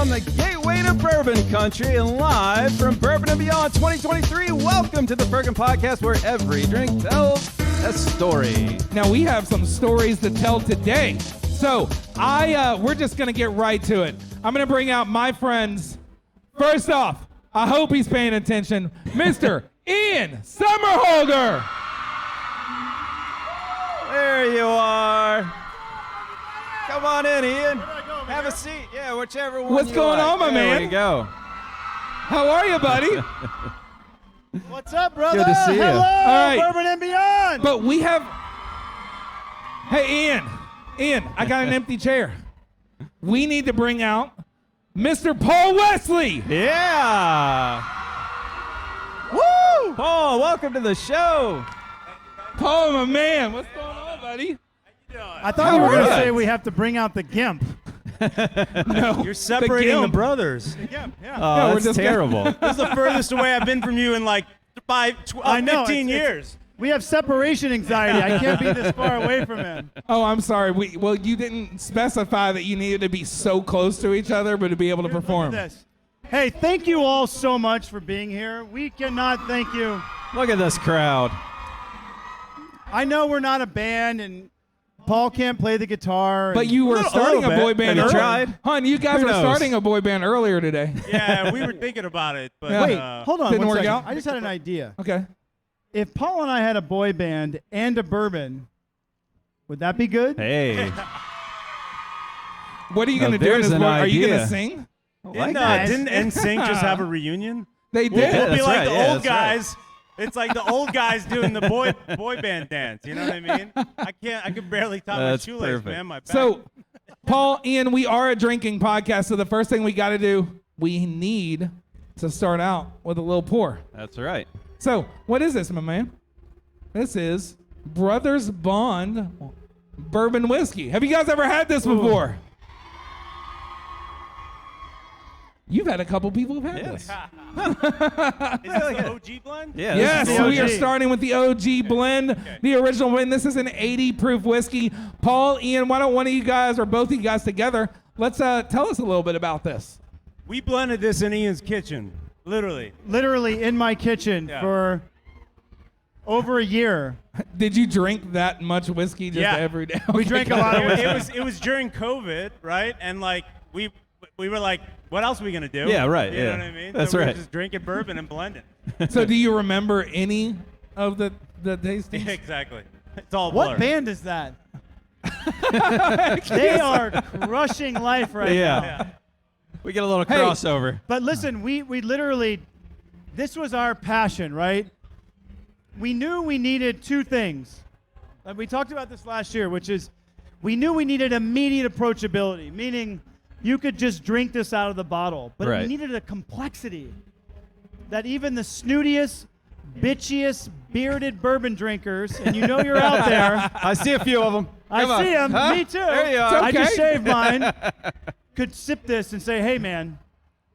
from the gateway to bourbon country and live from Bourbon and Beyond 2023. Welcome to the Firkin podcast, where every drink tells a story. Now we have some stories to tell today, so we're just gonna get right to it. I'm gonna bring out my friends. First off, I hope he's paying attention, Mr. Ian Somerhalder. There you are. Come on in, Ian. Have a seat. Yeah, whichever one. What's going on, my man? There you go. How are you, buddy? What's up, brother? Good to see you. Hello, right. Bourbon and Beyond. But we have. Hey, Ian, I got an empty chair. We need to bring out Mr. Paul Wesley. Yeah. Woo! Paul, welcome to the show. Paul, my man, what's going on, buddy? I thought you were going to Alright. say we have to bring out the gimp. No, You're separating the gimp. brothers. Yeah. Oh, we're that's just terrible. This is the furthest away I've been from you in like I know, 15 it's- years. We have separation anxiety. I can't be this far away from him. Oh, I'm sorry. Well, you didn't specify that you needed to be so close to each other, but to be able to Look at perform. this. Hey, thank you all so much for being here. We cannot thank you. Look at this crowd. I know we're not a band, and Paul can't play the guitar. But you were starting a bit. boy band. Have you earlier. tried? Hon, you guys Who were knows? starting a boy band earlier today. Yeah, we were thinking about it, but Yeah. Wait, hold on Didn't one work second. out? I just had an idea. Okay. If Paul and I had a boy band and a bourbon, would that be good? Hey. What are you Now going to do in there's this an boy? Are you going idea. to sing? didn't NSYNC just have a reunion? They We'll, did. we'll be that's like right, the yeah, old that's right. guys. It's like the old guys doing the boy band dance. You know what I mean? I can barely tie my That's shoelace, perfect. man. My back. So, Paul, Ian, we are a drinking podcast, so the first thing we got to do, we need to start out with a little pour. That's right. So, what is this, my man? This is Brothers Bond bourbon whiskey. Have you guys ever had this before? You've had a couple people who've had Yes. this. is this the OG blend? Yeah. Yes, this is the we are OG. starting with the OG blend, the original blend. This is an 80 proof whiskey. Paul, Ian, why don't one of you guys or both of you guys together, let's tell us a little bit about this. We blended this in Ian's kitchen, literally. Literally in my kitchen Yeah. for over a year. Did you drink that much whiskey just Yeah. every day? We drank a lot of whiskey. It was during COVID, right? And like we were like, what else are we gonna do? Yeah, right, You yeah. know what I mean? That's so we right. were just drinking bourbon and blending. So do you remember any of the tastings? Exactly. It's all What blur. band is that? They are crushing life right Yeah. now. Yeah. We get a little Hey. crossover. But listen, we literally, this was our passion, right? We knew we needed two things. And we talked about this last year, which is we knew we needed immediate approachability, meaning you could just drink this out of the bottle. But Right. we needed a complexity that even the snootiest, bitchiest, bearded bourbon drinkers, and you know you're out there, I see a few of them. I see them, Huh? me too. There you are. I just okay. shaved mine. Could sip this and say, hey, man,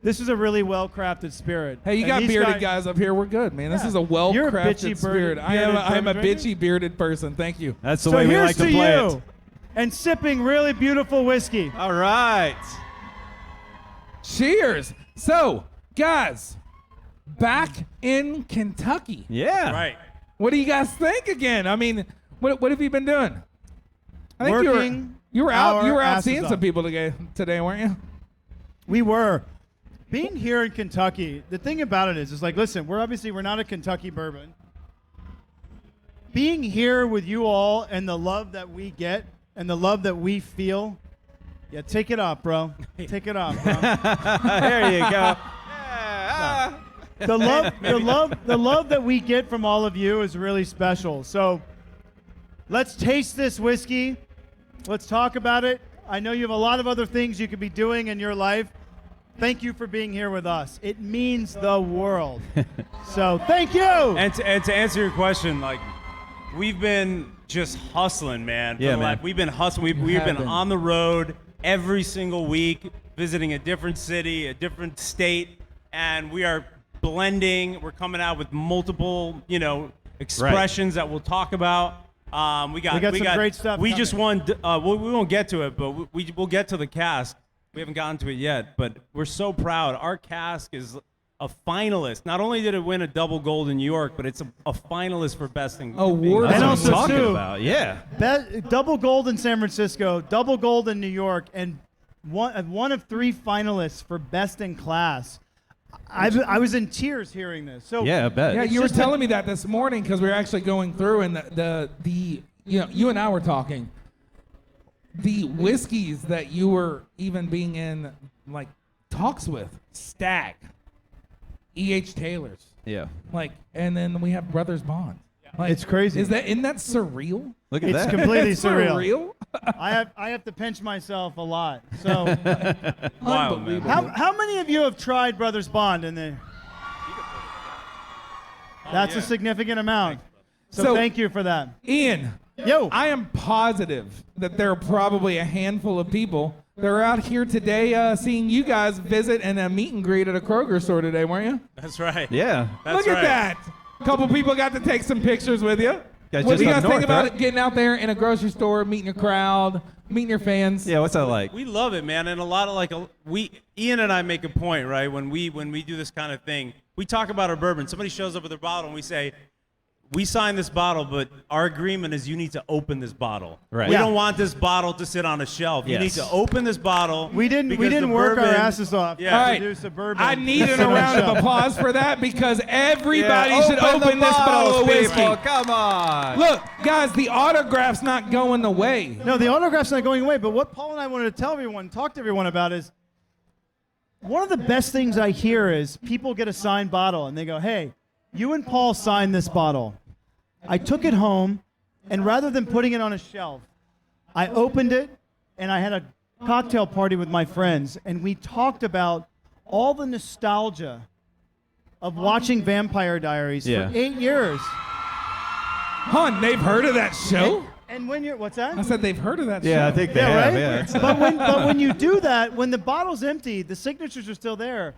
this is a really well-crafted spirit. Hey, you And got these bearded guys up here. We're good, man. This Yeah. is a You're a well-crafted bitchy spirit. I bearded am a bourbon drinker? bitchy bearded person. Thank you. That's the So way we here's like to to play you, it. and sipping really beautiful whiskey. All right. Cheers. So, guys, back in Kentucky. Yeah. Right. What do you guys think again? I mean, what have you been doing? I think Working you were out our out asses seeing off. some people today, weren't you? We were. Being here in Kentucky, the thing about it is like, listen, we're not a Kentucky bourbon. Being here with you all and the love that we get and the love that we feel, yeah, take it off, bro. Take it off, bro. There you go. The love that we get from all of you is really special. So let's taste this whiskey. Let's talk about it. I know you have a lot of other things you could be doing in your life. Thank you for being here with us. It means the world. So thank you. And to answer your question, like we've been just hustling, man. Yeah, man. We've been hustling. We've have been been. on the road every single week, visiting a different city, a different state, and we are blending. We're coming out with multiple, expressions that we'll talk about. We got some great stuff We just coming. won. We won't get to it, but we'll get to the cask. We haven't gotten to it yet, but we're so proud. Our cask is a finalist. Not only did it win a double gold in New York, but it's a finalist for best in Award. That's And what also, I'm talking too, about. Yeah. Double gold in San Francisco, double gold in New York, and one of 3 finalists for best in class. I was in tears hearing this. So Yeah, I bet. Yeah, It's you were just telling me that this morning because we were actually going through and you and I were talking. The whiskeys that you were even being in like talks with, Stag, E.H. Taylor's, Yeah. like, and then we have Brothers Bond. Like, It's crazy. Isn't that surreal? Look at it's that. completely It's surreal. surreal? I have to pinch myself a lot. So Wild, man. how many of you have tried Brothers Bond in the? That's a significant amount. So thank you for that. Ian, Yo. I am positive that there are probably a handful of people that are out here today seeing you guys visit and a meet and greet at a Kroger store today, weren't you? That's right. Yeah. That's Look right. at that. A couple people got to take some pictures with you. Guys What just do you up guys think north, about right? it, getting out there in a grocery store, meeting your crowd, meeting your fans? Yeah, what's that like? We love it, man, and a lot of Ian and I make a point, right? When we do this kind of thing, we talk about our bourbon. Somebody shows up with their bottle, and we say, "We signed this bottle, but our agreement is you need to open this bottle. Right. We Yeah. don't want this bottle to sit on a shelf. You need Yes. to open this bottle. We didn't because the work our bourbon- asses off Yeah. to All right. produce a bourbon. I need a round of applause for that because everybody Yeah, should open the this bottle of whiskey. people. Come on. Look, guys, the autograph's not going away. No, the autograph's not going away. But what Paul and I wanted to tell everyone, talk to everyone about is one of the best things I hear is people get a signed bottle and they go, "Hey, you and Paul signed this bottle. I took it home, and rather than putting it on a shelf, I opened it, and I had a cocktail party with my friends, and we talked about all the nostalgia of watching Vampire Diaries Yeah. for 8 years." Hon, they've heard of that show? And when you're, what's that? I said they've heard of that show. Yeah, I think they Yeah, have. right? Yeah. It's- But when you do that, when the bottle's empty, the signatures are still there.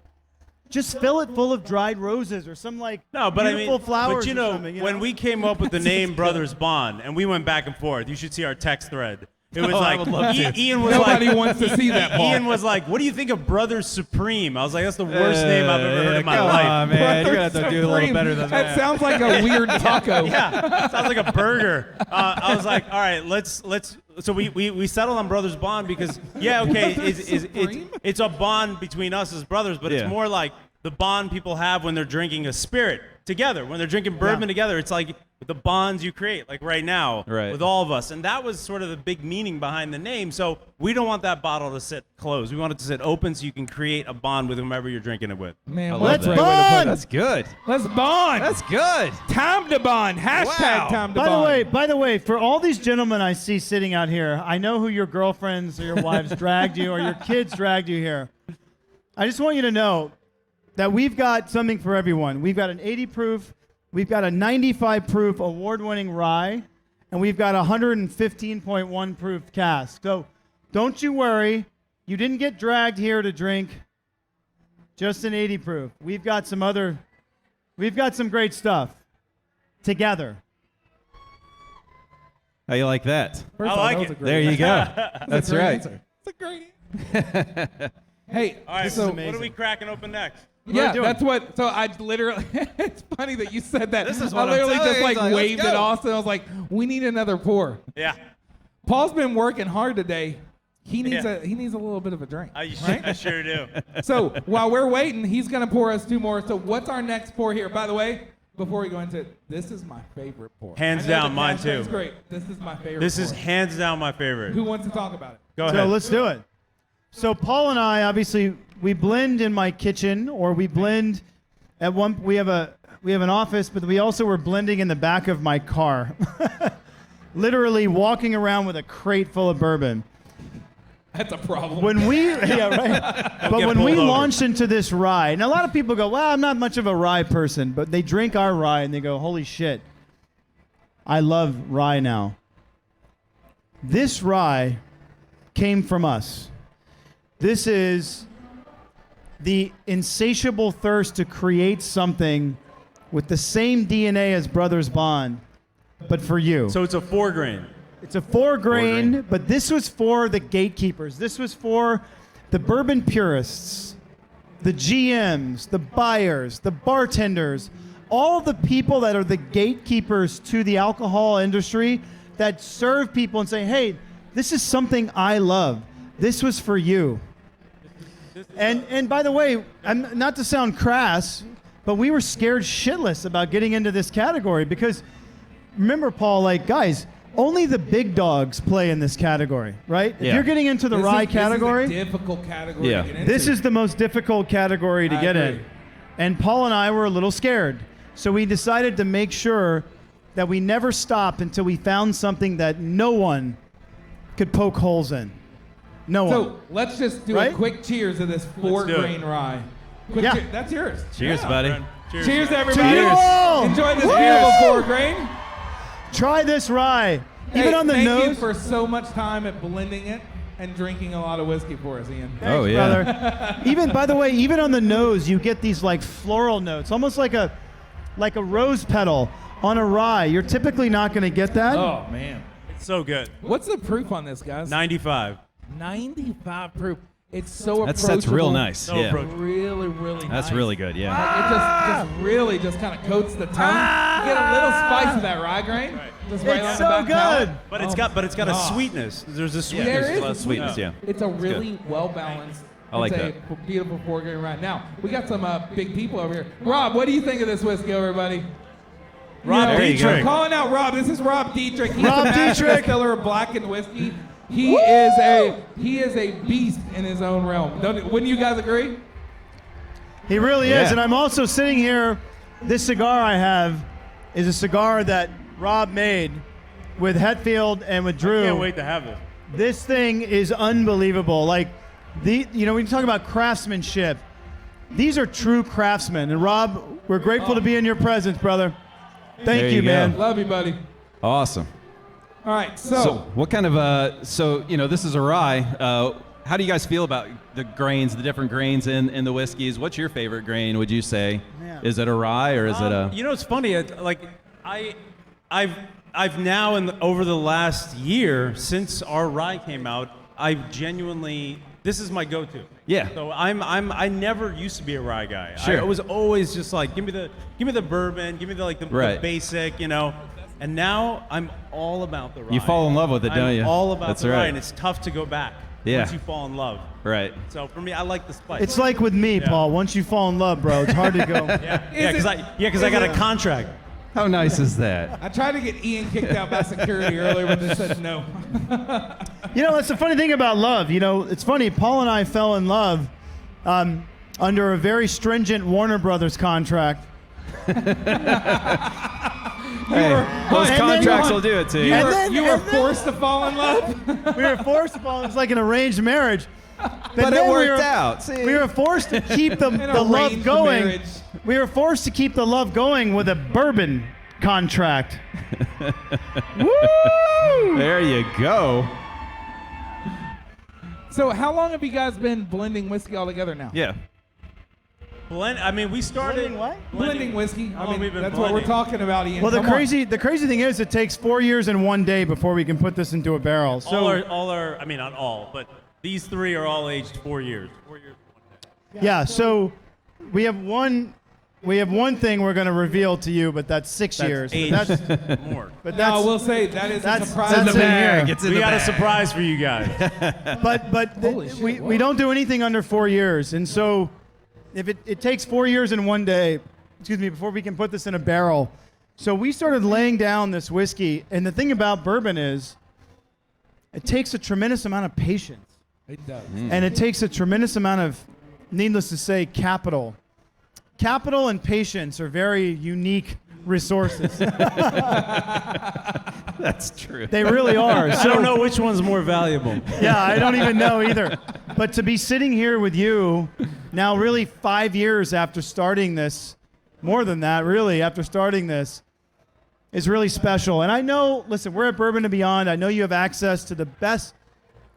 Just fill it full of dried roses or some No, but I beautiful mean, flowers but you or know, something, when we came up with the name Brothers Bond, and we went back and forth, you should see our text thread. It was I like would love to. Ian was Nobody like, wants to see that, Paul. Ian was like, "What do you think of Brothers Supreme?" I was like, "That's the worst name I've ever heard in my come life." on, man. You're going to have to do a little Supreme. better than that. That sounds like a weird taco. Yeah, sounds like a burger. I was like, all right, let's. So we settled on Brothers Bond because okay, it's a bond between us as brothers, but Yeah. it's more like the bond people have when they're drinking a spirit together, when they're drinking bourbon together. It's like the bonds you create, like right now, Right. with all of us, and that was sort of the big meaning behind the name. So we don't want that bottle to sit closed. We want it to sit open so you can create a bond with whomever you're drinking it with. Man, I what a love great that. way to put it. That's good. Let's bond. That's good. Time to bond. Hashtag Wow. time to By bond. the way, for all these gentlemen I see sitting out here, I know who your girlfriends or your wives dragged you or your kids dragged you here. I just want you to know that we've got something for everyone. We've got an 80 proof, we've got a 95 proof award-winning rye, and we've got a 115.1 proof cask. So don't you worry. You didn't get dragged here to drink just an 80 proof. We've got some great stuff together. How you like that? First I off, like that was it. a great There you answer. go. That's Great right. answer. It's a great answer. Hey, All right, so what are we cracking open next? yeah, doing? that's what. So I literally, it's funny that you said that. This is I what I'm literally telling just you. like He's like, waved let's it go. off. And I was like, we need another pour. Yeah, Paul's been working hard today. He needs Yeah. he needs a little bit of a drink. I sure do. So while we're waiting, he's gonna pour us two more. So what's our next pour here? By the way, before we go into it, this is my favorite pour. Hands I know down, the mine hashtag's too. great. This is my favorite. This is pour. hands down my favorite. Who wants to talk about it? Go So ahead. let's do it. So Paul and I, obviously, we blend in my kitchen, or we blend at one. We have an office, but we also were blending in the back of my car, literally walking around with a crate full of bourbon. That's a problem. When we, yeah, right. But get when we pulled over. launched into this rye, and a lot of people go, "Well, I'm not much of a rye person," but they drink our rye and they go, "Holy shit, I love rye now." This rye came from us. This is the insatiable thirst to create something with the same DNA as Brothers Bond, but for you. So it's a 4-grain. It's a 4-grain, grain. but this was for the gatekeepers. This was for the bourbon purists, the GMs, the buyers, the bartenders, all the people that are the gatekeepers to the alcohol industry that serve people and say, hey, this is something I love. This was for you. And by the way, I'm not to sound crass, but we were scared shitless about getting into this category because remember, Paul, like, guys, only the big dogs play in this category, right? Yeah. If you're getting into the rye category, this is a difficult category to get into. this is the most difficult category to get in. And Paul and I were a little scared. So we decided to make sure that we never stopped until we found something that no one could poke holes in. No one. So let's just do a quick cheers of this 4-grain rye. Quick cheer. That's yours. Cheers, buddy. Cheers, everybody. Cheers. Enjoy this beautiful 4-grain. Try this rye. Even on the thank nose. you for so much time at blending it and drinking a lot of whiskey for us, Ian. Oh, yeah. Brother. Even, by the way, even on the nose, you get these like floral notes, almost like a rose petal on a rye. You're typically not going to get that. Oh, man. It's so good. What's the proof on this, guys? 95. 95 proof. It's so approachable. That's real nice. So yeah. approachable. Really, really nice. That's really good. Yeah. Like it just really just kind of coats the tongue. You get a little spice of that rye grain. Just right on It's the so back palate. good. But it's got a sweetness. There's a sweetness. There is Less a sweetness. Yeah. It's a really well balanced. I like it's a beautiful 4-grain rye. Now we got some big people over here. Rob, what do you think of this whiskey, everybody? Rob There you go. Dietrich. Calling out Rob. This is Rob Dietrich. He's Rob the master Dietrich. distiller of blackened whiskey. He is a beast in his own realm. Wouldn't you guys agree? He really Yeah. is. And I'm also sitting here. This cigar I have is a cigar that Rob made with Hetfield and with Drew. I can't wait to have it. This thing is unbelievable. Like, when you talk about craftsmanship, these are true craftsmen. And Rob, we're grateful to be in your presence, brother. Thank There you, you go. man. Love you, buddy. Awesome. All right, So what kind of this is a rye. How do you guys feel about the grains, the different grains in the whiskeys? What's your favorite grain, would you say? Yeah. Is it a rye or is it a... You know, it's funny. I've now over the last year since our rye came out, I've genuinely, this is my go-to. Yeah. So I never used to be a rye guy. Sure. I was always just like, give me the bourbon, give me the basic, And now I'm all about the rye. You fall in love with it, don't you? I'm all about That's the right. rye, and it's tough to go back once you fall in love. Right. So for me, I like the spice. It's like with me, Paul. Once you fall in love, bro, it's hard to go. because I got a contract. How nice is that? I tried to get Ian kicked out by security earlier, but they said no. That's the funny thing about love. It's funny. Paul and I fell in love under a very stringent Warner Brothers contract. Those contracts will do it to you. You were forced to fall in love? We were forced to fall. It was like an arranged marriage. But then it worked out. See? We were forced to keep the love arranged going. marriage. We were forced to keep the love going with a bourbon contract. Woo! There you go. So how long have you guys been blending whiskey all together now? Yeah. We started Blending what? Blending whiskey. How long we've been That's what we're blending? talking about, Ian. Well, the Come on. crazy thing is, it takes 4 years and 1 day before we can put this into a barrel. So I mean, not all, but these three are all aged 4 years. 4 years. yeah, so we have one thing we're going to reveal to you, but that's 6 years. Aged But more. that's No, we'll say that is a that's- surprise. that's to me. in here. It's in We the got a bag. surprise for you guys. Holy shit, we don't do anything under 4 years. And so if it takes 4 years and 1 day, before we can put this in a barrel. So we started laying down this whiskey. And the thing about bourbon is it takes a tremendous amount of patience. It does. And it takes a tremendous amount of, needless to say, capital. Capital and patience are very unique resources. That's true. They really are. I don't know which one's more valuable. Yeah, I don't even know either. But to be sitting here with you now, really 5 years after starting this, more than that, really, after starting this, is really special. And I know, listen, we're at Bourbon and Beyond. I know you have access to the best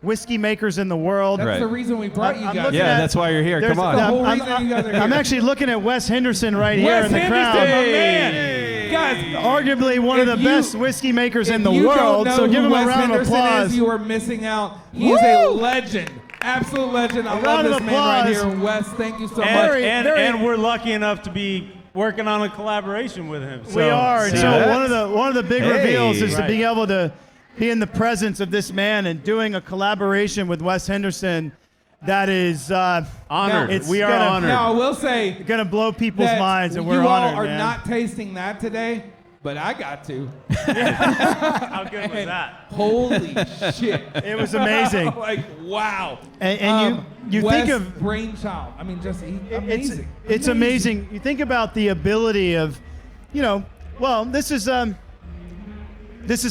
whiskey makers in the world. That's Right. the reason we brought you I'm guys. looking Yeah, at- that's why you're here. There's- Come on. The whole I'm- reason you guys are here. I'm actually looking at Wes Henderson right here Wes in the Henderson, crowd. my man. Guys, Arguably one of If the you- best whiskey makers in the if you world, don't know so give who him a Wes round of Henderson applause. Is, you are missing out. He is a legend Absolute legend. I love round of this man right applause. here. Wes, thank you so much. And we're lucky enough to be working on a collaboration with him. We are. See So that? one of the big Hey. reveals is to Right. be able to be in the presence of this man and doing a collaboration with Wes Henderson. That is Honored. It's We are gonna- honored. Now, I will say gonna blow people's that minds, and we're you all honored, are man. not tasting that today, but I got to. How good was that? Holy shit. It was amazing. Like, wow. And you Wes' think of brainchild. I mean, just amazing. It's amazing. You think about the ability of, well, this is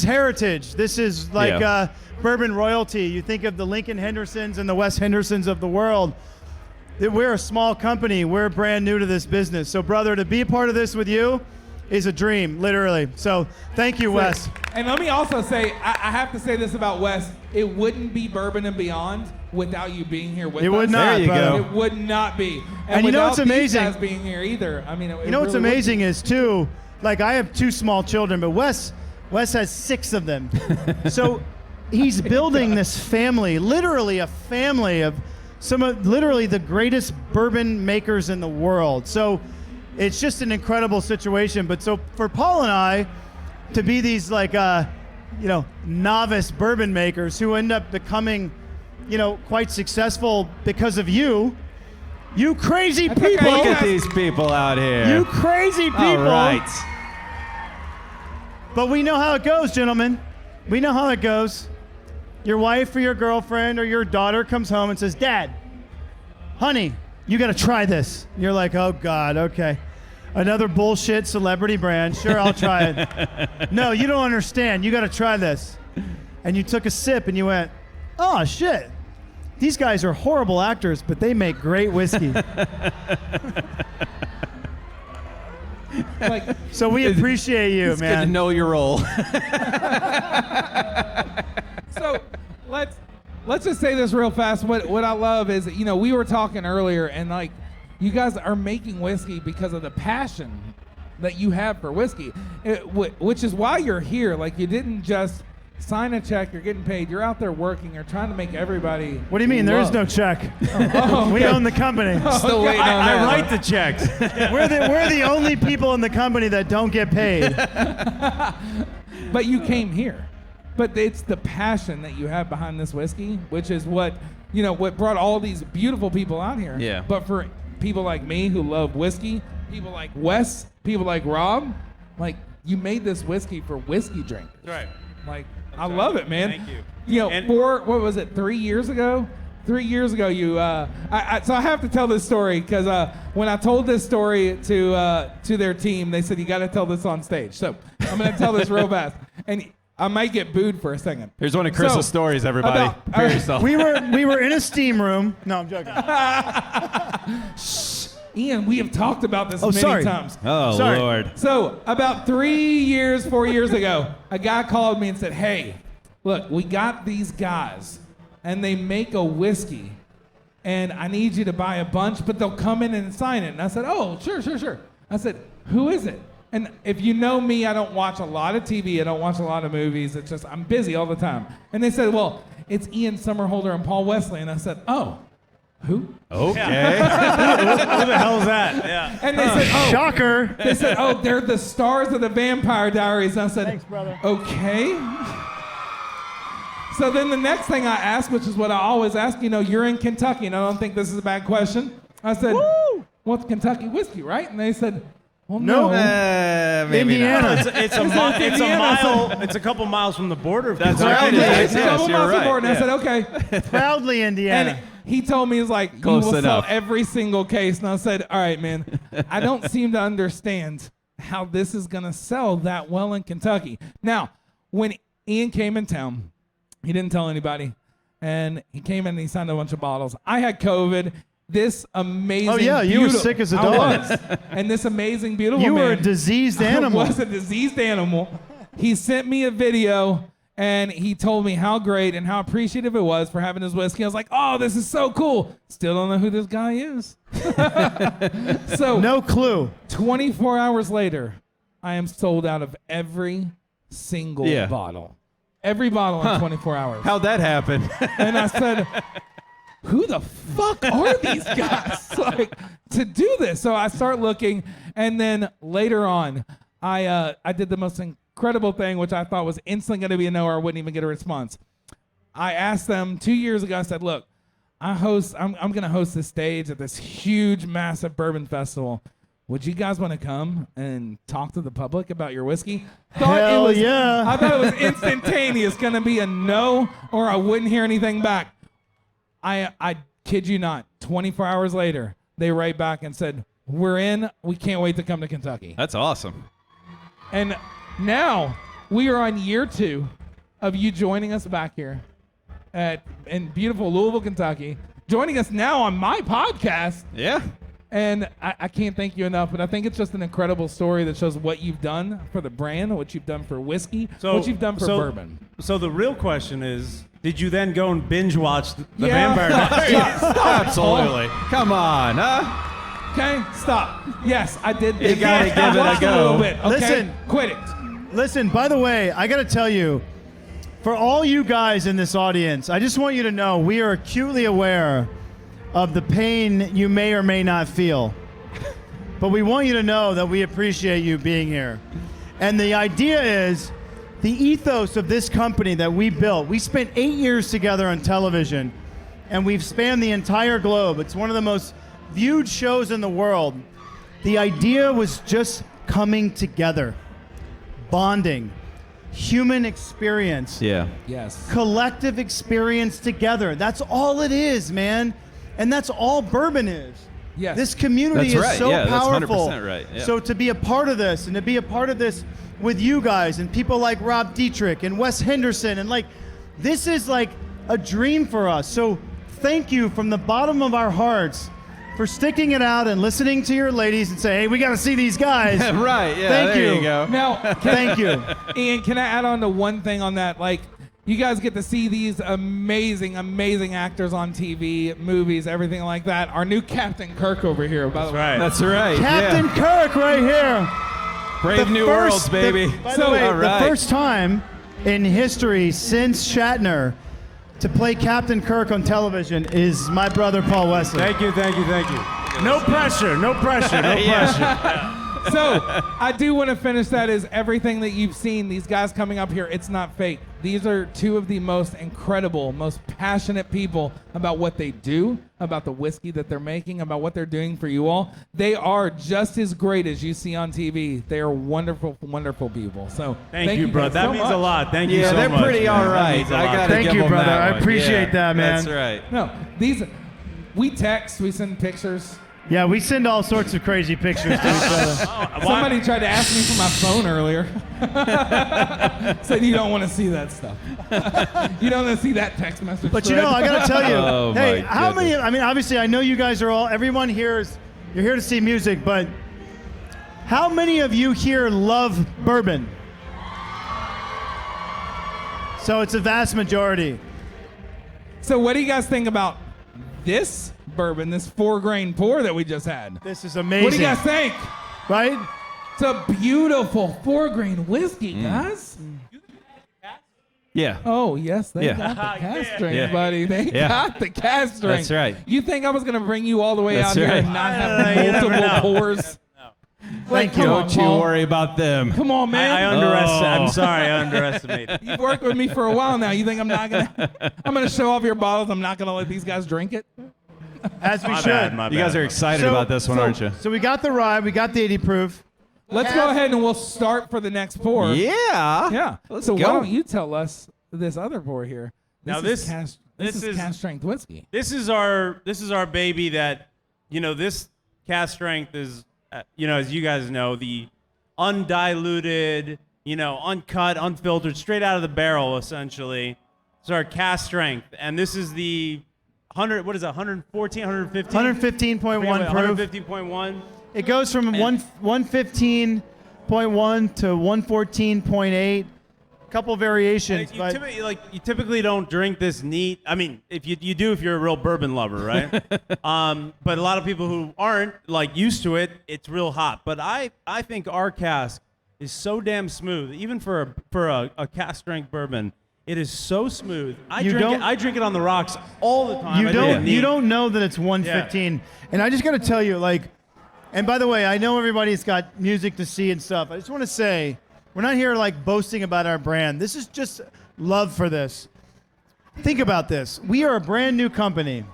heritage. This is like Yeah. bourbon royalty. You think of the Lincoln Hendersons and the Wes Hendersons of the world. We're a small company. We're brand new to this business. So, brother, to be a part of this with you is a dream, literally. So, thank you, Wes. And let me also say, I have to say this about Wes. It wouldn't be Bourbon and Beyond without you being here with us. It would not, There you brother. go. It would not be. And you know what's without these amazing? guys being here either. I mean, You know what's amazing is, too, like I have 2 small children, but Wes has 6 of them. So he's building this family, literally a family of some of literally the greatest bourbon makers in the world. So it's just an incredible situation. But so for Paul and I to be these like, novice bourbon makers who end up becoming, quite successful because of you crazy That's okay. people. Look at these people out here. You crazy people. All right. But we know how it goes, gentlemen. We know how it goes. Your wife or your girlfriend or your daughter comes home and says, Dad, honey, you got to try this. And you're like, oh, God, okay. Another bullshit celebrity brand. Sure, I'll try it. No, you don't understand. You got to try this. And you took a sip and you went, oh, shit. These guys are horrible actors, but they make great whiskey. Like, So we appreciate you, It's good man. to know your role. so let's just say this real fast. What I love is, we were talking earlier, and like, you guys are making whiskey because of the passion that you have for whiskey, which is why you're here. Like, you didn't just sign a check, you're getting paid. You're out there working. You're trying to make everybody. What do you mean? There is love. no check. Oh, We okay. own the company. Still waiting on that. I write the checks. We're the only people in the company that don't get paid. But you came here. But it's the passion that you have behind this whiskey, which is what brought all these beautiful people out here. Yeah. But for people like me who love whiskey, people like Wes, people like Rob, like, you made this whiskey for whiskey drinkers. Right. Like, I love it, man. Thank you. And- What was it, 3 years ago? 3 years ago, so I have to tell this story because when I told this story to their team, they said, you got to tell this on stage. So I'm going to tell this real fast. And I might get booed for a second. Here's one of Chris's stories, everybody. Prepare yourself. We were in a steam room. No, I'm joking. Ian, we have talked about this many sorry. times. Oh, Sorry. Lord. So about 4 years ago, a guy called me and said, hey, look, we got these guys, and they make a whiskey, and I need you to buy a bunch, but they'll come in and sign it. And I said, oh, sure. I said, who is it? And if you know me, I don't watch a lot of TV. I don't watch a lot of movies. It's just, I'm busy all the time. And they said, well, it's Ian Somerhalder and Paul Wesley. And I said, oh, who? Okay. Who the hell is that? Yeah. And they said, oh. Shocker. They said, oh, they're the stars of the Vampire Diaries. And I said, Thanks, brother. okay. So then the next thing I asked, which is what I always ask, you're in Kentucky, and I don't think this is a bad question. I said, well, it's Kentucky whiskey, right? And they said, well, no. Maybe Indiana. not. It's a mile. It's a couple miles from the border of That's Kentucky. right. Yeah, It it's is. a couple Yes, you're miles from right. the border. And I Yeah. said, okay. Proudly Indiana. And he told me, he's like, you Close will enough. sell every single case. And I said, all right, man, I don't seem to understand how this is going to sell that well in Kentucky. Now, when Ian came in town, he didn't tell anybody. And he came in and he signed a bunch of bottles. I had COVID. This amazing, Oh, yeah, you were sick as a dog. I was. And this amazing, beautiful You man. were a diseased animal. I was a diseased animal. He sent me a video, and he told me how great and how appreciative it was for having his whiskey. I was like, oh, this is so cool. Still don't know who this guy is. So No clue. 24 hours later, I am sold out of every single bottle. Every bottle in 24 hours. How'd that happen? And I said, who the fuck are these guys like to do this? So I start looking, and then later on, I did the most incredible thing, which I thought was instantly going to be a no, or I wouldn't even get a response. I asked them 2 years ago. I said, "Look, I'm going to host this stage at this huge, massive bourbon festival. Would you guys want to come and talk to the public about your whiskey?" Hell yeah. I thought it was instantaneous, going to be a no, or I wouldn't hear anything back. I kid you not, 24 hours later, they write back and said, "We're in. We can't wait to come to Kentucky." That's awesome. And now we are on year 2 of you joining us back here in beautiful Louisville, Kentucky, joining us now on my podcast. Yeah. And I can't thank you enough, but I think it's just an incredible story that shows what you've done for the brand, what you've done for whiskey, what you've done for bourbon. So the real question is, did you then go and binge watch the Yeah. Vampire Diaries? Stop. Absolutely. Come on, huh? Okay, stop. Yes, I did. You gotta give it a Watch go. little bit. Okay? Listen. Quit it. Listen, by the way, I got to tell you, for all you guys in this audience, I just want you to know we are acutely aware of the pain you may or may not feel. But we want you to know that we appreciate you being here. And the idea is, the ethos of this company that we built, we spent 8 years together on television, and we've spanned the entire globe. It's one of the most viewed shows in the world. The idea was just coming together, bonding, human experience, Yeah. Yes. collective experience together. That's all it is, man. And that's all bourbon is. Yes. This community That's right. is so Yeah, that's powerful. 100% right. Yeah. So to be a part of this, and to be a part of this with you guys and people like Rob Dietrich and Wes Henderson, and like, this is like a dream for us. So thank you from the bottom of our hearts for sticking it out and listening to your ladies and say, "Hey, we got to see these guys." Right. Yeah. Thank there you. you go. Now, Thank you. Ian, can I add on to one thing on that? Like, you guys get to see these amazing, amazing actors on TV, movies, everything like that. Our new Captain Kirk over here, by the way. Right. That's right. Captain Yeah. Kirk right here. Brave New Worlds, baby. By the way, all right. the first time in history since Shatner to play Captain Kirk on television is my brother Paul Wesley. Thank you. No pressure, no pressure, no pressure. So, I do want to finish that is everything that you've seen, these guys coming up here, it's not fake. These are two of the most incredible, most passionate people about what they do, about the whiskey that they're making, about what they're doing for you all. They are just as great as you see on TV. They are wonderful, wonderful people. So, Thank you, bro. guys That so means much. a lot. Thank you Yeah, so they're much. pretty man. all That right. means a I lot. gotta Thank give you, them brother. that I one. appreciate Yeah, that, man. That's right. No, we text, we send pictures. Yeah, we send all sorts of crazy pictures to each other. Somebody tried to ask me for my phone earlier. Said you don't want to see that stuff. You don't want to see that text message. But you know, I gotta tell you, Oh, hey, my how many? goodness. I mean, obviously, I know you guys are all. Everyone here is. You're here to see music, but how many of you here love bourbon? So it's a vast majority. So what do you guys think about this bourbon, this 4-grain pour that we just had? This is amazing. What do you guys think? Right? It's a beautiful 4-grain whiskey, guys. Yeah. Oh, yes, they Yeah. got the cast strength, Yeah. buddy. They Yeah. got the cast strength. That's right. You think I was going to bring you all the way That's out here right. and not You have never multiple know. pours? Like, Thank you. come on, Don't you Paul. worry about them. Come on, man. I underestimated. Oh. I'm sorry, I underestimated. You've worked with me for a while now. You think I'm not gonna show off your bottles? I'm not gonna let these guys drink it? As we My should. bad, my You guys bad. are excited about this one, aren't you? So we got the rye, we got the 80 proof. Let's go ahead and we'll start for the next pour. Yeah. Yeah. Let's so go. why don't you tell us this other pour here? Now is cast, this is is- cast strength whiskey. This is our baby that, this cast strength is, as you guys know, the undiluted, uncut, unfiltered, straight out of the barrel, essentially. It's our cast strength. And this is the 100, what is that, 114, 115? 115.1 proof. 115.1. It goes from 115.1 to 114.8. Couple variations, You but typically don't drink this neat. I mean, if you do, if you're a real bourbon lover, right? But a lot of people who aren't used to it, it's real hot. But I think our cask is so damn smooth, even for a cask strength bourbon. It is so smooth. I You drink it on the rocks all the time. You don't know that it's 115. And I just got to tell you, like, and by the way, I know everybody's got music to see and stuff. I just want to say, we're not here like boasting about our brand. This is just love for this. Think about this. We are a brand new company.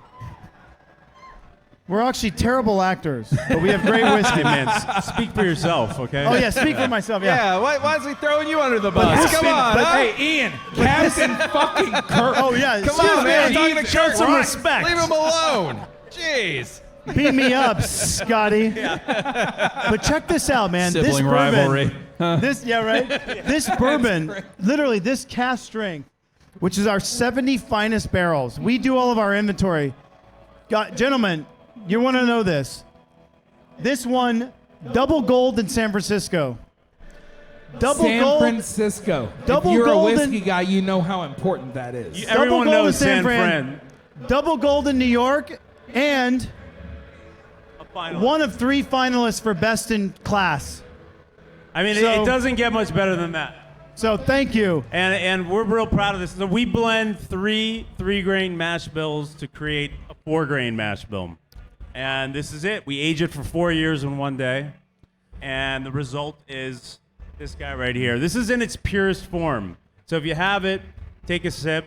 We're actually terrible actors, but we have great whiskey. Man, speak for yourself, okay? Oh yeah, speak for myself. Yeah. Yeah, why is he throwing you under the bus? Come on, huh? Hey, Ian, Captain fucking Kirk. Oh yeah. Come excuse on, me. man. I'm talking to Show Kirk. some Right. respect. Leave him alone. Jeez. Beat me up, Scotty. But check this out, man. Sibling this bourbon, rivalry. This bourbon, literally this cast strength, which is our 70 finest barrels. We do all of our inventory. Gentlemen, you want to know this. This won double gold in San Francisco. San Francisco. Double if you're gold a whiskey guy, you know how important that is. Everyone gold in knows San San Fran. Fran. Double gold in New York, and one of 3 finalists for best in class. I mean, So- it doesn't get much better than that. So thank you. And we're real proud of this. So we blend 3-grain mash bills to create a 4-grain mash bill. And this is it. We age it for 4 years in one day. And the result is this guy right here. This is in its purest form. So if you have it, take a sip.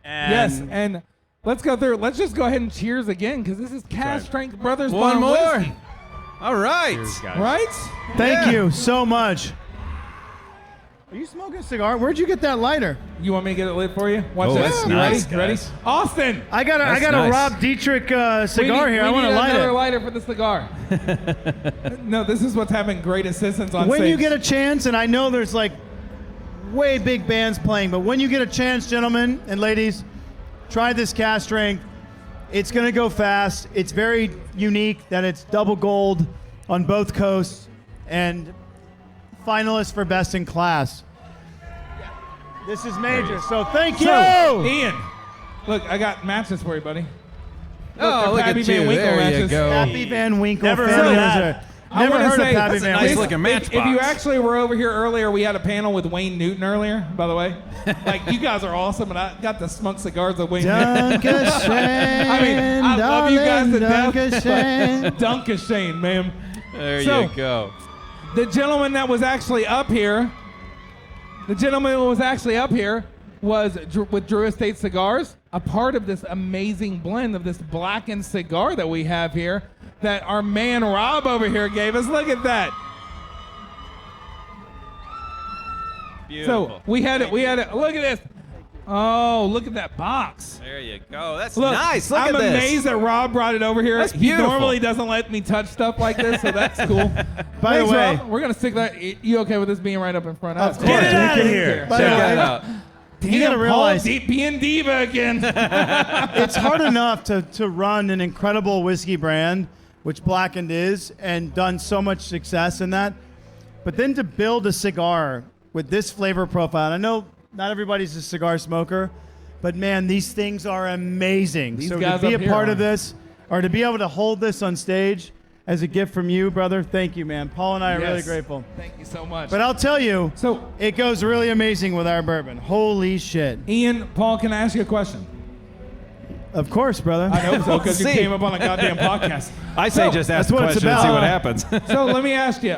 And Yes, and let's go through. Let's just go ahead and cheers again, because this is Cask Strength Brothers One Bond more. Whiskey. All right. Cheers, guys. Right? Thank you so much. Are you smoking a cigar? Where'd you get that lighter? You want me to get it lit for you? Watch Oh, this. that's You nice, ready? Ready? guys. Austin! I got That's a nice. Rob Dietrich cigar here. I want to light another it. lighter for the cigar. No, this is what's having great assistance on When stage. you get a chance, and I know there's like way big bands playing, but when you get a chance, gentlemen and ladies, try this cast strength. It's going to go fast. It's very unique that it's double gold on both coasts and finalist for best in class. This is major, so thank you. So, Ian, look, I got matches for you, buddy. Oh, they're look Pappy at Van you. Winkle There you matches. go. Happy Van Winkle Never family heard of that. reserve. I Never wanna heard say, of Pappy that's a Van nice Winkle. looking If matchbox. you actually were over here earlier, we had a panel with Wayne Newton earlier, by the way. Like, you guys are awesome, and I got to smoke cigars with Wayne Newton. Dankeschön, I mean, I love you guys to death. Dankeschön. Dunkashane, man. There So- you go. The gentleman that was actually up here, was with Drew Estate Cigars, a part of this amazing blend of this blackened cigar that we have here that our man Rob over here gave us. Look at that. Beautiful. So we had it. Look at this. Oh, look at that box. There you go. That's Look, nice. Look I'm at this. amazed that Rob brought it over here. That's He beautiful. normally doesn't let me touch stuff like this, so that's cool. By the Thanks, way- Rob. We're gonna stick that. You okay with this being right up in front? Of That's course. Get it out of here. By the Check way, that out. You gotta realize being diva again. it's hard enough to run an incredible whiskey brand, which Blackened is, and done so much success in that. But then to build a cigar with this flavor profile, and I know not everybody's a cigar smoker, but man, these things are amazing. These So guys to be a up here part are. of this, or to be able to hold this on stage as a gift from you, brother, thank you, man. Paul and I are really Yes. grateful. Thank you so much. But I'll tell you, So, it goes really amazing with our bourbon. Holy shit. Ian, Paul, can I ask you a question? Of course, brother. I hope so, because you See. came up on a goddamn podcast. I say So, just ask that's the what it's question and see about. what happens. So let me ask you,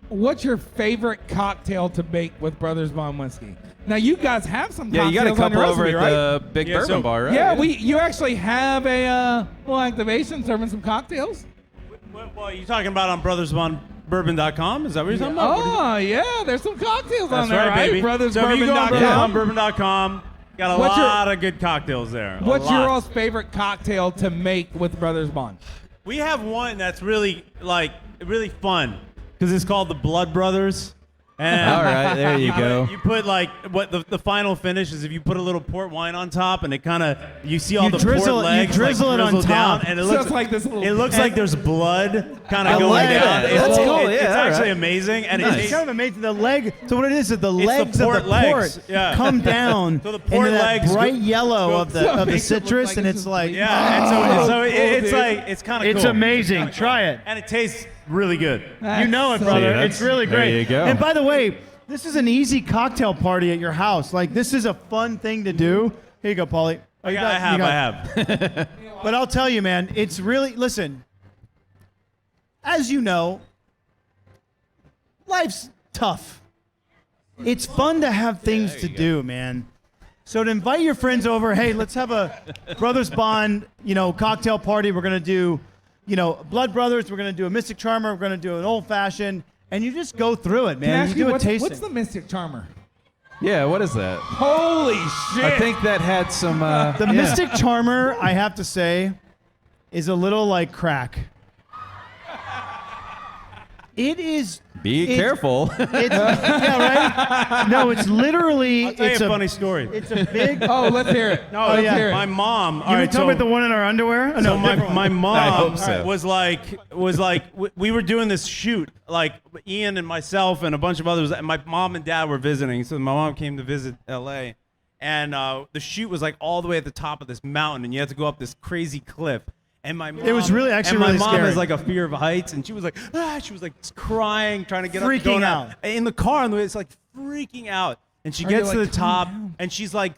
what's your favorite cocktail to make with Brothers Bond Whiskey? Now, you guys have some Yeah, cocktails you got a on your couple over recipe, at right? the Big Yeah, Bourbon so- Bar, right? Yeah, you actually have a little activation serving some cocktails. Well, you talking about on brothersbondbourbon.com? Is that what you're talking about? Oh, yeah, there's some cocktails on That's there, right, baby. So if you go on Brothersbourbon.com. brothersbondbourbon.com, got a What's your- lot of good cocktails there. A What's lot. your all's favorite cocktail to make with Brothers Bond? We have one that's really fun because it's called the Blood Brothers. And All right, there you go. You put like what the final finish is if you put a little port wine on top and it kind of you see all You the drizzle- port you legs drizzle like, it on drizzle down top. and it So looks it's like this little- it looks like there's blood kind I of going like down. that. That's cool, yeah, It's all actually right. amazing and Nice. It's it's kind of amazing. The leg. So what it is the the legs port of the legs. port Yeah. come down So the port into that legs bright go- yellow go- of So the it of the makes it look citrus, like and this it's is- like yeah, and so it's dude. like it's kind of it's cool. amazing. Kinda cool. Try it. And it tastes really good. You know it, so brother. See, It's really there great. you go. And by the way, This is an easy cocktail party at your house. Like, this is a fun thing to do. Here you go, Paulie. Oh, I have. But I'll tell you, man, it's really, listen, as you know, life's tough. It's fun to have things to do, man. So to invite your friends over, hey, let's have a Brothers Bond, cocktail party. We're going to do, Blood Brothers. We're going to do a Mystic Charmer. We're going to do an Old Fashioned. And you just go through it, man. Can I ask tasting. what's the Mystic Charmer? Yeah, what is that? Holy shit! I think that had some. The Mystic Charmer, I have to say, is a little like crack. It is. Be careful. Yeah, right? No, it's literally. I'll tell you it's a funny story. It's a big. Oh, let's hear it. No, let's yeah. hear it. My mom. You were talking about the one in our underwear? Oh, So no, my mom I hope so. was like we were doing this shoot, like Ian and myself and a bunch of others, and my mom and dad were visiting. So my mom came to visit LA, and the shoot was like all the way at the top of this mountain, and you had to go up this crazy cliff. And my mom, It was really actually and my really mom scary. has like a fear of heights, and she was like crying, trying to get up, Freaking going out. in the car, and it's like freaking out. And she Are you gets to like, the top, calm down? and she's like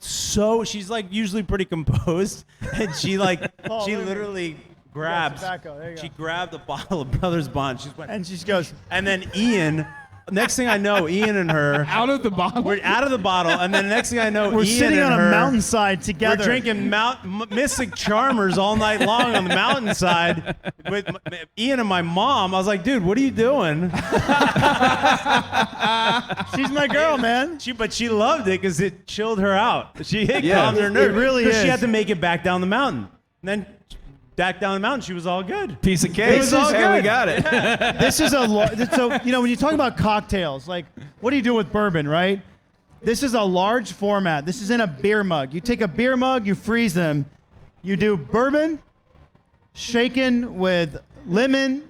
usually pretty composed, and she Paul, she look at literally grabs. tobacco. There you go. She grabbed a bottle of Brothers Bond. She went, And she goes, and then Ian. Next thing I know, Ian and her Out of the bottle. we're out of the bottle, and then next thing I know, we're Ian sitting and on her, a mountainside we're together. drinking Mystic Charmers all night long on the mountainside with Ian and my mom. I was like, dude, what are you doing? She's my girl, man. But she loved it because it chilled her out. It Yeah. calmed her nerves. It really 'Cause is. she had to make it back down the mountain. And then back down the mountain, she was all good. Piece of cake. was all Hey, we good. got it. This is so when you talk about cocktails, like what do you do with bourbon, right? This is a large format. This is in a beer mug. You take a beer mug, you freeze them. You do bourbon, shaken with lemon,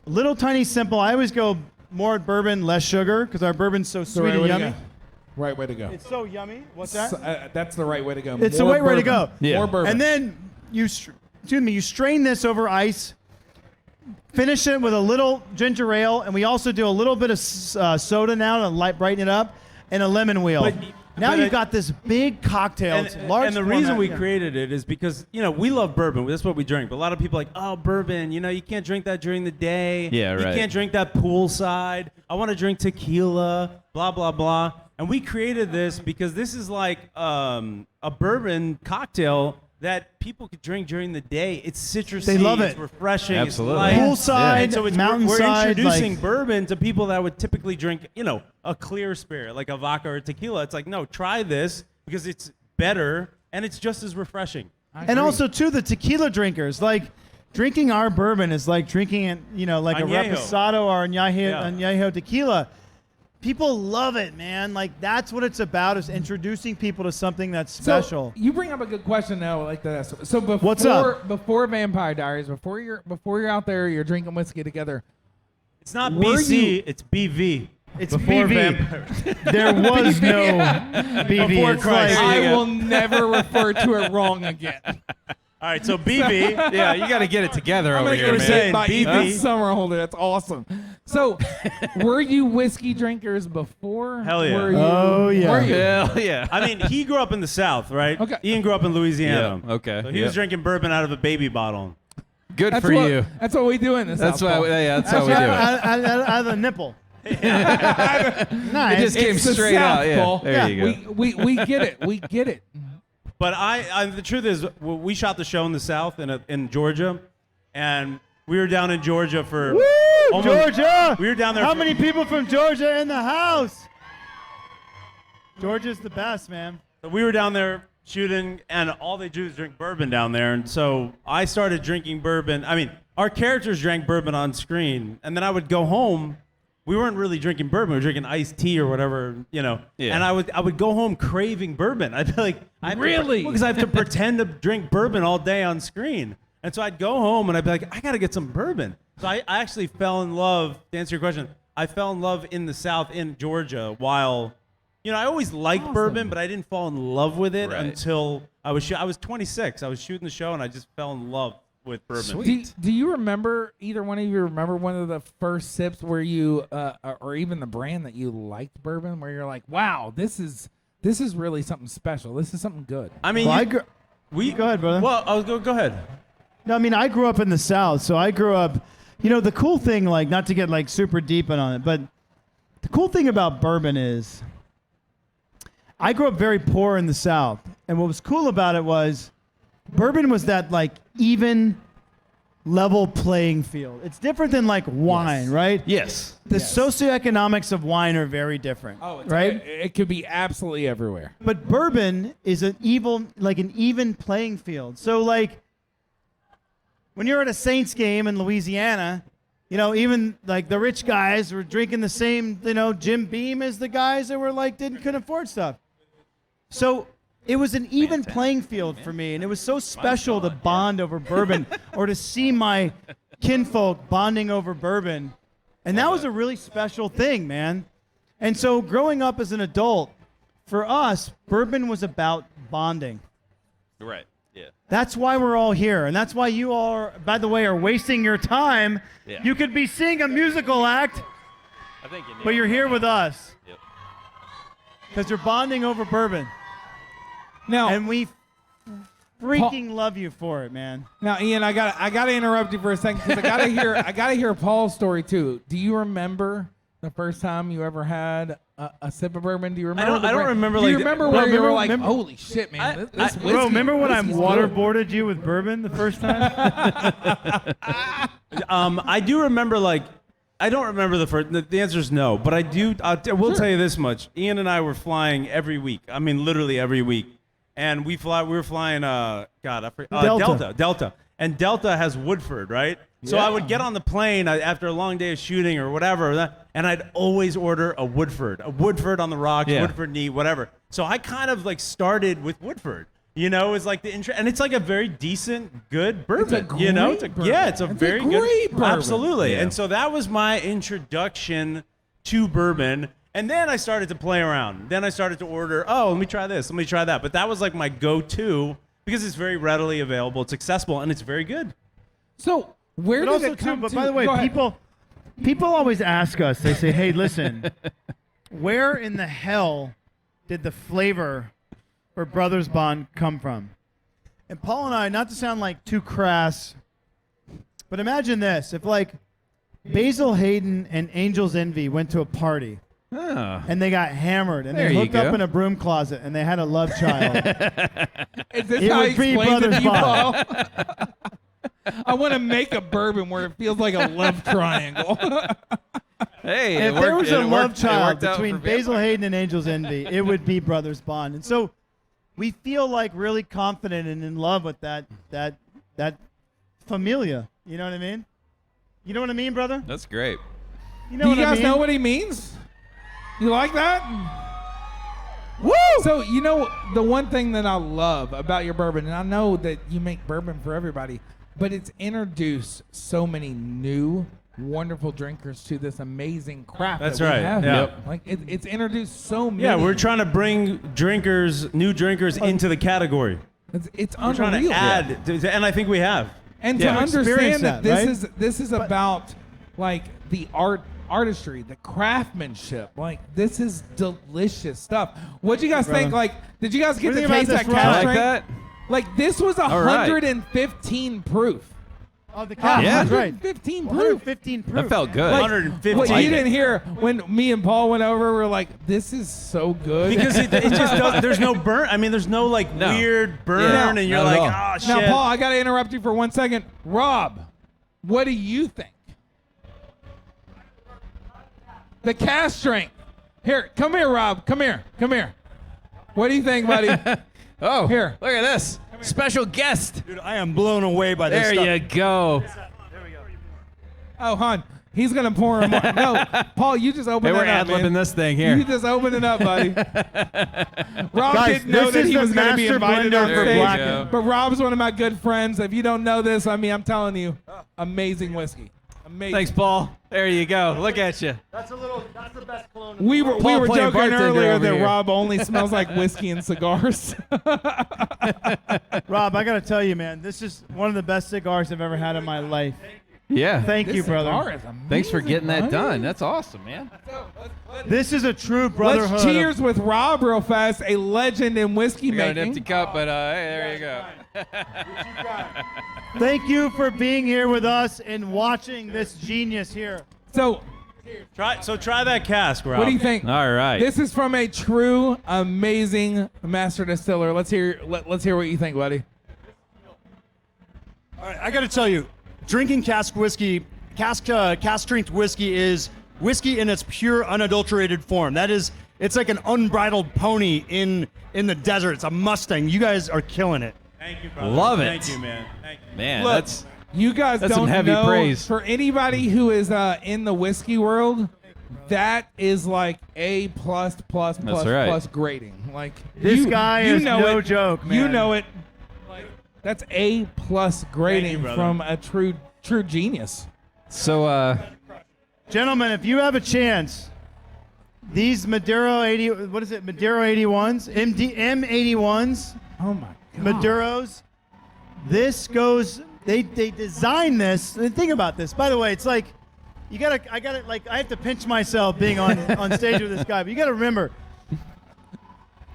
little tiny simple. I always go more at bourbon, less sugar, because our bourbon's so It's the sweet right and way to yummy. go. Right way to go. It's so yummy. What's that? That's the right way to go. It's the More right way to bourbon. go. Yeah. More bourbon. And then you strain this over ice, finish it with a little ginger ale, and we also do a little bit of soda now to brighten it up, and a lemon wheel. Now but you've it- got this big cocktail. It's large And the reason format, we yeah. created it is because, we love bourbon. That's what we drink. But a lot of people are like, oh, bourbon, you can't drink that during the day. Yeah, right. You can't drink that poolside. I want to drink tequila, blah, blah, blah. And we created this because this is like a bourbon cocktail that people could drink during the day. It's citrusy. They love It's it. refreshing. Absolutely. It's light. Poolside, And so we're mountainside, introducing like- bourbon to people that would typically drink, a clear spirit like a vodka or tequila. It's like, no, try this because it's better and it's just as refreshing. And also, too, the tequila drinkers, like drinking our bourbon is like drinking it, like Añejo. a reposado or Yeah. añejo tequila. People love it, man. Like that's what it's about, is introducing people to something that's special. So you bring up a good question now, like this. So before What's up? before Vampire Diaries, before you're out there, you're drinking whiskey together. It's not Were BC, you- it's BV. It's Before BV. Vampire. There was no BV. Before It's Christ. like- I will never refer to it wrong again. All right, so BV. Yeah, you got to get it together I'm over gonna here, go man. sit by BB. Ethan Somerhalder. That's awesome. So, were you whiskey drinkers before? Hell yeah. Were you, Oh, yeah. Were you? Hell yeah. I mean, he grew up in the South, right? Okay. Ian grew up in Louisiana. Yeah, okay, So he yeah. was drinking bourbon out of a baby bottle. Good That's for what, you. That's what we do in this. That's why. That's how we do it. Out of the nipple. It Nice. just came It's the straight out. South, Yeah. Paul. There you go. We get it. We get it. But the truth is, we shot the show in the South in Georgia, and we were down in Georgia for Woo! almost- Georgia! We were down there. How for- many people from Georgia in the house? Georgia's the best, man. We were down there shooting, and all they do is drink bourbon down there. And so I started drinking bourbon. I mean, our characters drank bourbon on screen, and then I would go home. We weren't really drinking bourbon. We were drinking iced tea or whatever, Yeah. And I would go home craving bourbon. I'd be like, Really? Because I have to pretend to drink bourbon all day on screen. And so I'd go home and I'd be like, I got to get some bourbon. So I actually fell in love, to answer your question, I fell in love in the South, in Georgia, while, I always liked bourbon, but I didn't fall in love with it Right. until I was 26. I was shooting the show and I just fell in love with bourbon. Sweet. Do you remember, either one of you remember one of the first sips where you, or even the brand that you liked bourbon, where you're like, wow, this is really something special. This is something good. I mean, Well, go ahead, brother. Well, I'll go ahead. No, I mean, I grew up in the South, so I grew up, the cool thing, like, not to get, like, super deep on it, but the cool thing about bourbon is I grew up very poor in the South, and what was cool about it was bourbon was that, like, even level playing field. It's different than, like, wine, right? Yes. The socioeconomics of wine are very different, right? It could be absolutely everywhere. But bourbon is an even playing field. So, like, when you're at a Saints game in Louisiana, even like the rich guys were drinking the same, Jim Beam as the guys that were like couldn't afford stuff. So it was an even playing field for me, and it was so special to bond over bourbon or to see my kinfolk bonding over bourbon. And that was a really special thing, man. And so growing up as an adult, for us, bourbon was about bonding. Right. Yeah. That's why we're all here, and that's why you all, by the way, are wasting your time. Yeah. You could be seeing a musical act, I think but you're here with us Yep. because you're bonding over bourbon, Now, and we freaking love you for it, man. Now, Ian, I gotta interrupt you for a second because I gotta hear Paul's story too. Do you remember the first time you ever had a sip of bourbon? Do you remember? I don't remember. Do you Like, remember Bro, where you were like, remember- "Holy shit, man! This whiskey, Bro, remember when I whiskey's good." waterboarded you with bourbon the first time? I do remember, like, I don't remember the first. The answer is no, but I do. I will tell you this much: Ian and I were flying every week. I mean, literally every week, and we were flying. Delta, and Delta has Woodford, right? So I would get on the plane after a long day of shooting or whatever, and I'd always order a Woodford on the rocks, Yeah. Woodford neat, whatever. So I kind of like started with Woodford. It's like the intro, and it's like a very decent, good bourbon. It's a great bourbon. It's a It's a very great good, bourbon. absolutely. Yeah. And so that was my introduction to bourbon. And then I started to play around. Then I started to order. Oh, let me try this. Let me try that. But that was like my go-to because it's very readily available. It's accessible and it's very good. So where But did also it come but to? by the way, Go ahead. people always ask us. They say, "Hey, listen, where in the hell did the flavor for Brothers Bond come from?" And Paul and I, not to sound like too crass, but imagine this: if like Basil Hayden and Angel's Envy went to a party Oh. and they got hammered and There they you hooked up go. in a broom closet and they had a love child, Is this it how would he be explains it to Brothers you, Bond. Paul? I want to make a bourbon where it feels like a love triangle. Hey, If there was a love it child worked out between for Basil Vampire. Hayden and Angel's Envy, it would be Brothers Bond. And so we feel like really confident and in love with that familia. You know what I mean? You know what I mean, brother? That's great. You know Do what you I guys mean? know what he means? You like that? Woo! So, the one thing that I love about your bourbon, and I know that you make bourbon for everybody, but it's introduced so many new, wonderful drinkers to this amazing craft That's that we right, have. yeah. Yep. Like, it's introduced so many. Yeah, we're trying to bring new drinkers into the category. It's We're unreal. trying to add, and I think we have. And Yeah. to Experience understand that that, right? this is about like the artistry, the craftsmanship. Like, this is delicious stuff. What'd you guys think? Like, did you guys get What do to you think taste about that this, cask Rob? Like strength? that? Like, this was right. 115 proof. Oh, the cask. Yeah. That's right. 115 proof. 115 proof. That felt good. Like, 115. what you didn't hear when me and Paul went over, we're like, this is so good. Because it just does, there's no burn. I mean, there's no like No. weird burn, Yeah, and you're not like, at oh shit. Now, Paul, I got to interrupt you for 1 second. Rob, what do you think? The cask strength. Here, come here, Rob. Come here. What do you think, buddy? Oh, Here. Look at this. Special guest. Dude, I am blown away by this There stuff. you go. Oh, hon, he's gonna pour him. No, Paul, you just open Hey, it we're up, ad-libbing man. this thing here. You just open it up, buddy. Rob Guys, didn't know this that is he the was going to be master invited blender on for stage. Blackened. But Rob's one of my good friends. If you don't know this, I mean, I'm telling you, amazing whiskey. Amazing. Thanks, Paul. There you go. Look at you. That's the best cologne. We were Paul playing joking bartender earlier over that here. Rob only smells like whiskey and cigars. Rob, I gotta tell you, man, this is one of the best cigars I've ever had in my life. Yeah. Thank you, brother. Cigar is amazing, Thanks for getting that buddy. done. That's awesome, man. This is a true brotherhood. Let's cheers with Rob real fast, a legend in whiskey We got an making. empty cup, but hey, there you go. Thank you for being here with us and watching this genius here. So, Try that cask, Rob. what do you think? All right. This is from a true, amazing master distiller. Let's hear what you think, buddy. All right, I got to tell you, drinking cask strength whiskey is whiskey in its pure, unadulterated form. It's like an unbridled pony in the desert. It's a Mustang. You guys are killing it. Thank you, brother. Love it. Thank you, man. Thank you. Man, Look, that's you guys that's don't some heavy know. praise. For anybody who is in the whiskey world, that is like A plus right. grading. Like This guy you is know no it. joke, man. You know it. Like, that's A plus grading brother. from a true genius. so. Gentlemen, if you have a chance, these Maduro 81s, M81s, Oh my god. Maduros, they designed this, and think about this. By the way, it's like, I have to pinch myself being on stage with this guy, but you gotta remember,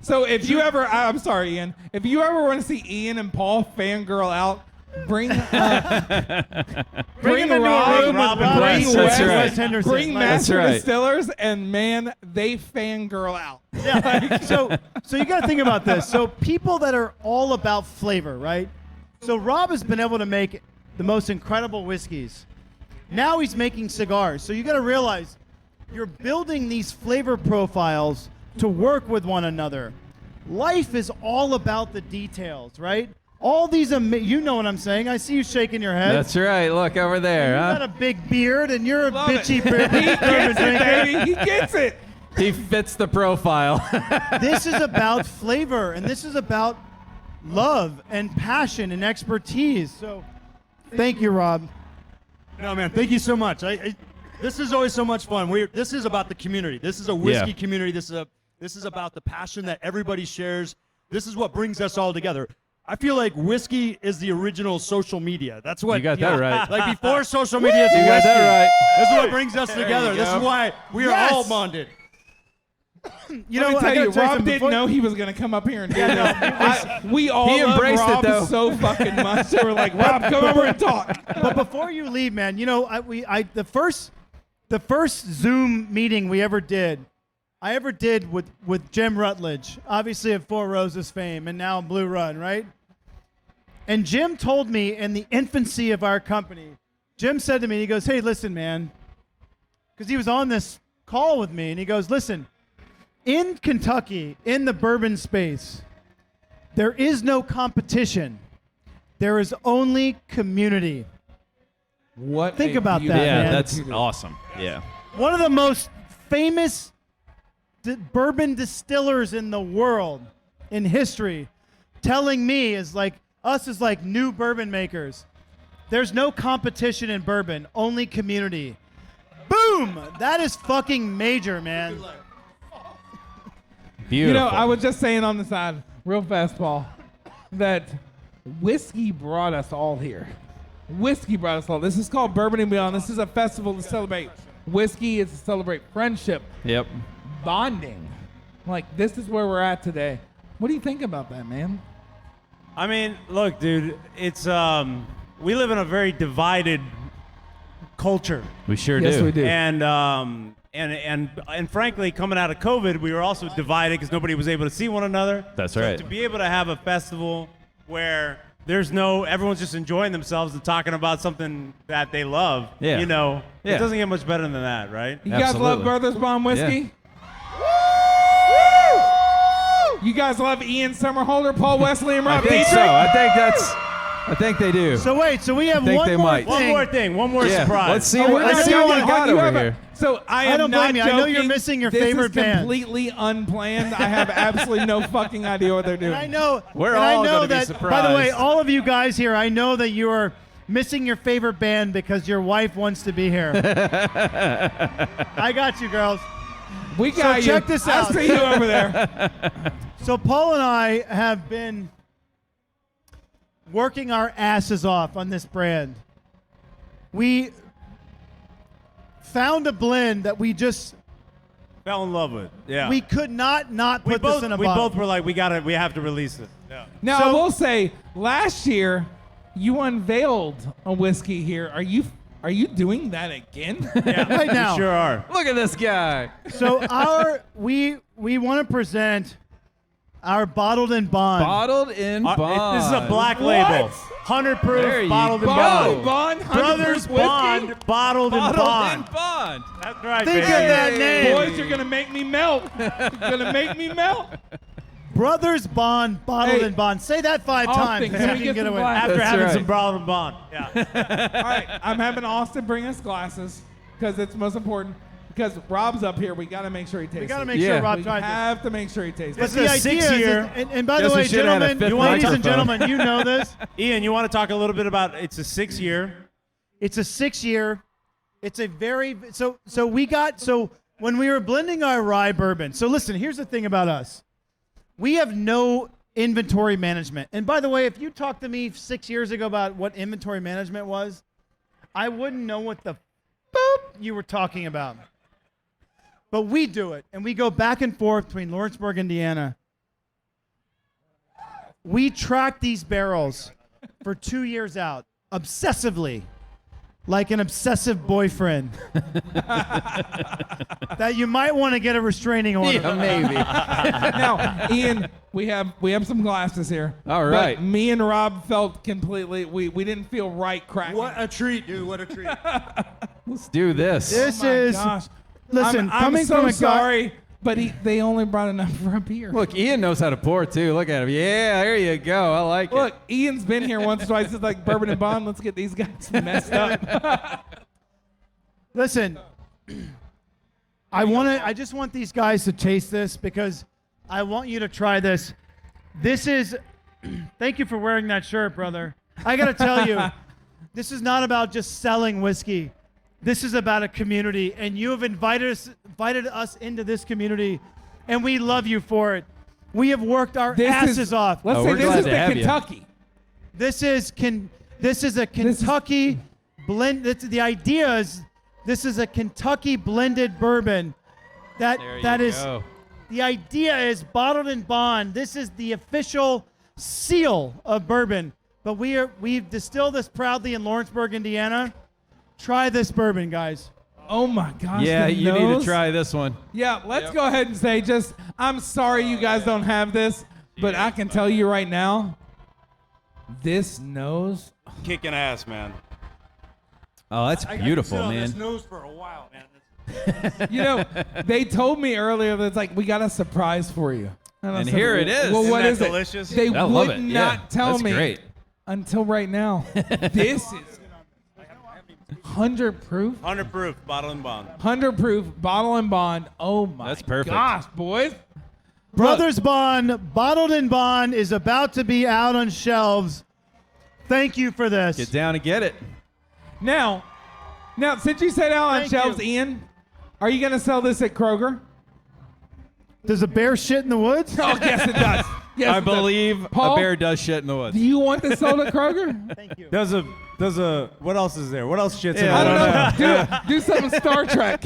So if you ever, I'm sorry, Ian. If you ever want to see Ian and Paul fangirl out, bring bring him into Rob, a room Rob with and Rob Wes. and That's Wes right. Henderson. bring Like, Master right. Distillers, and man, they fangirl out. Yeah. So you got to think about this. So people that are all about flavor, right? So Rob has been able to make the most incredible whiskeys. Now he's making cigars. So you got to realize you're building these flavor profiles to work with one another. Life is all about the details, right? All these, you know what I'm saying. I see you shaking your head. That's right. Look over there, You huh? got a big beard, and you're a Love it. bitchy He bourbon gets it, drinker. baby. He gets it. He fits the profile. This is about flavor, and this is about love and passion and expertise. So, thank you, Rob. No, man, thank you so much. This is always so much fun. This is about the community. This is a whiskey Yeah. community. This is about the passion that everybody shares. This is what brings us all together. I feel like whiskey is the original social media. That's what You got that right. Like before social media, it's You got whiskey. that right. This is what brings us together. you This go. is why we are Yes. all bonded. You Let me what? tell I you, gotta tell Rob something didn't before- know he was going to come up here and do this. We all He love embraced it, Rob though. so fucking much. They were like, Rob, come over and talk. But before you leave, man, you know, the first Zoom meeting I ever did with Jim Rutledge, obviously of Four Roses fame, and now Blue Run, right? And Jim told me in the infancy of our company, Jim said to me, he goes, "Hey, listen, man," because he was on this call with me, and he goes, "Listen, in Kentucky, in the bourbon space, there is no competition. There is only community." What? Think a about that, beautiful Yeah, man. that's attitude. awesome. Yeah. One of the most famous bourbon distillers in the world, in history, telling me is like new bourbon makers. There's no competition in bourbon, only community. Boom! That is fucking major, man. Beautiful. You know, I was just saying on the side, real fast, Paul, that whiskey brought us all here. Whiskey brought us all. This is called Bourbon and Beyond. This is a festival to celebrate whiskey. It's to celebrate friendship, Yep. bonding. Like, this is where we're at today. What do you think about that, man? I mean, look, dude, it's we live in a very divided culture, We sure Yes, do. we do. and frankly, coming out of COVID, we were also divided because nobody was able to see one another. That's So right. to be able to have a festival where everyone's just enjoying themselves and talking about something that they love. Yeah. You know, Yeah. it doesn't get much better than that, right? You guys love Absolutely. Brothers Bomb whiskey? You guys love Ian Somerhalder, Paul Wesley, and I Rob think Dietrich? so. I think they do. So wait, so we have think one they more might. thing. One more thing, one more Yeah. surprise. Let's see Oh, what, I let's know see you what want- we got you over have a- here. So I I am don't not blame you. I know you're joking. missing your this favorite is band. completely unplanned. I have absolutely no fucking idea what they're doing. And I know. We're and I all know gonna be that, by the way, surprised. all of you guys here, I know that you are missing your favorite band because your wife wants to be here. I got you, girls. We got you. Check this out. I see you over there. So Paul and I have been working our asses off on this brand. We found a blend that we just Fell in love with. Yeah. we could not put this in a we bottle. both were like, we have to release this. Yeah. Now, So- I will say, last year, you unveiled a whiskey here. Are you doing that again? Yeah. Right now. We sure are. Look at this guy. So we want to present our Bottled and Bond. Bottled in bond. This is a black label. 100 proof, There you bottled and go. bond. Bond, 100 Brothers proof whiskey? Bond, bottled and Bottled bond. in bond. That's right, Think baby. of that name. Boys, you're gonna make me melt. You're gonna make me melt. Brothers Bond, Bottled Hey, and Bond. Say that 5 Austin, times. can so we you get get some away. glasses? After That's having right. some bottled and bond. Yeah. All right, I'm having Austin bring us glasses because it's most important. Because Rob's up here, we got to make sure he tastes We got to it. make Yeah. sure Rob We tries it. have to make sure he tastes But it. the This is a idea 6-year. and by the Guess we way, should have had a gentlemen, fifth ladies and microphone. gentlemen, you know this. Ian, you want to talk a little bit about it's a 6-year. It's a 6-year. It's a very so when we were blending our rye bourbon. So listen, here's the thing about us. We have no inventory management. And by the way, if you talked to me 6 years ago about what inventory management was, I wouldn't know what the boop you were talking about. But we do it, and we go back and forth between Lawrenceburg, Indiana. We track these barrels for 2 years out, obsessively, like an obsessive boyfriend. That you might want to get a restraining order. Yeah, maybe. Now, Ian, we have some glasses here. All right. But me and Rob felt completely. We didn't feel right cracking. What a treat, dude. What a treat. Let's do this. This Oh my is gosh. listen. I'm coming so from a guy, sorry, but they only brought enough for a beer. Look, Ian knows how to pour too. Look at him. Yeah, there you go. I like it. Look, Ian's been here once or twice. It's like Bourbon and Bond. Let's get these guys messed up. listen. I just want these guys to taste this because I want you to try this. This is. Thank you for wearing that shirt, brother. I gotta tell you, this is not about just selling whiskey. This is about a community, and you have invited us into this community, and we love you for it. We have worked our asses off. Let's Oh, say we're this glad is to the have you. Kentucky. This is a Kentucky blend. The idea is this is a Kentucky blended bourbon. There That you is go. the idea is Bottled and Bond. This is the official seal of bourbon. But we've distilled this proudly in Lawrenceburg, Indiana. Try this bourbon, guys. Oh my gosh. Yeah, the you need to nose. try this one. Yeah, let's go ahead and say I'm sorry you guys don't have this, but I can tell you right now, this nose. Kicking ass, man. Oh, that's beautiful, I man. This nose for a while, man. You know, they told me earlier that it's like, we got a surprise for you. I And said, here it is. Well, Isn't what that is it? delicious? They I would love it. not Yeah, tell that's me great. until right now. This is 100 proof. 100 proof, bottled and bond. 100 proof, bottle and bond. Oh my That's perfect. gosh, boys. Brothers Bond, Bottled and Bond is about to be out on shelves. Thank you for this. Get down and get it. Now, since you said out on Thank shelves, you. Ian, are you going to sell this at Kroger? Does a bear shit in the woods? Oh, yes, it does. Yes, I it does. believe Paul? a bear does shit in the woods. Do you want this sold at Kroger? Thank you. Does a what else is there? What else shits in Yeah, I the don't know. Do something Star Trek.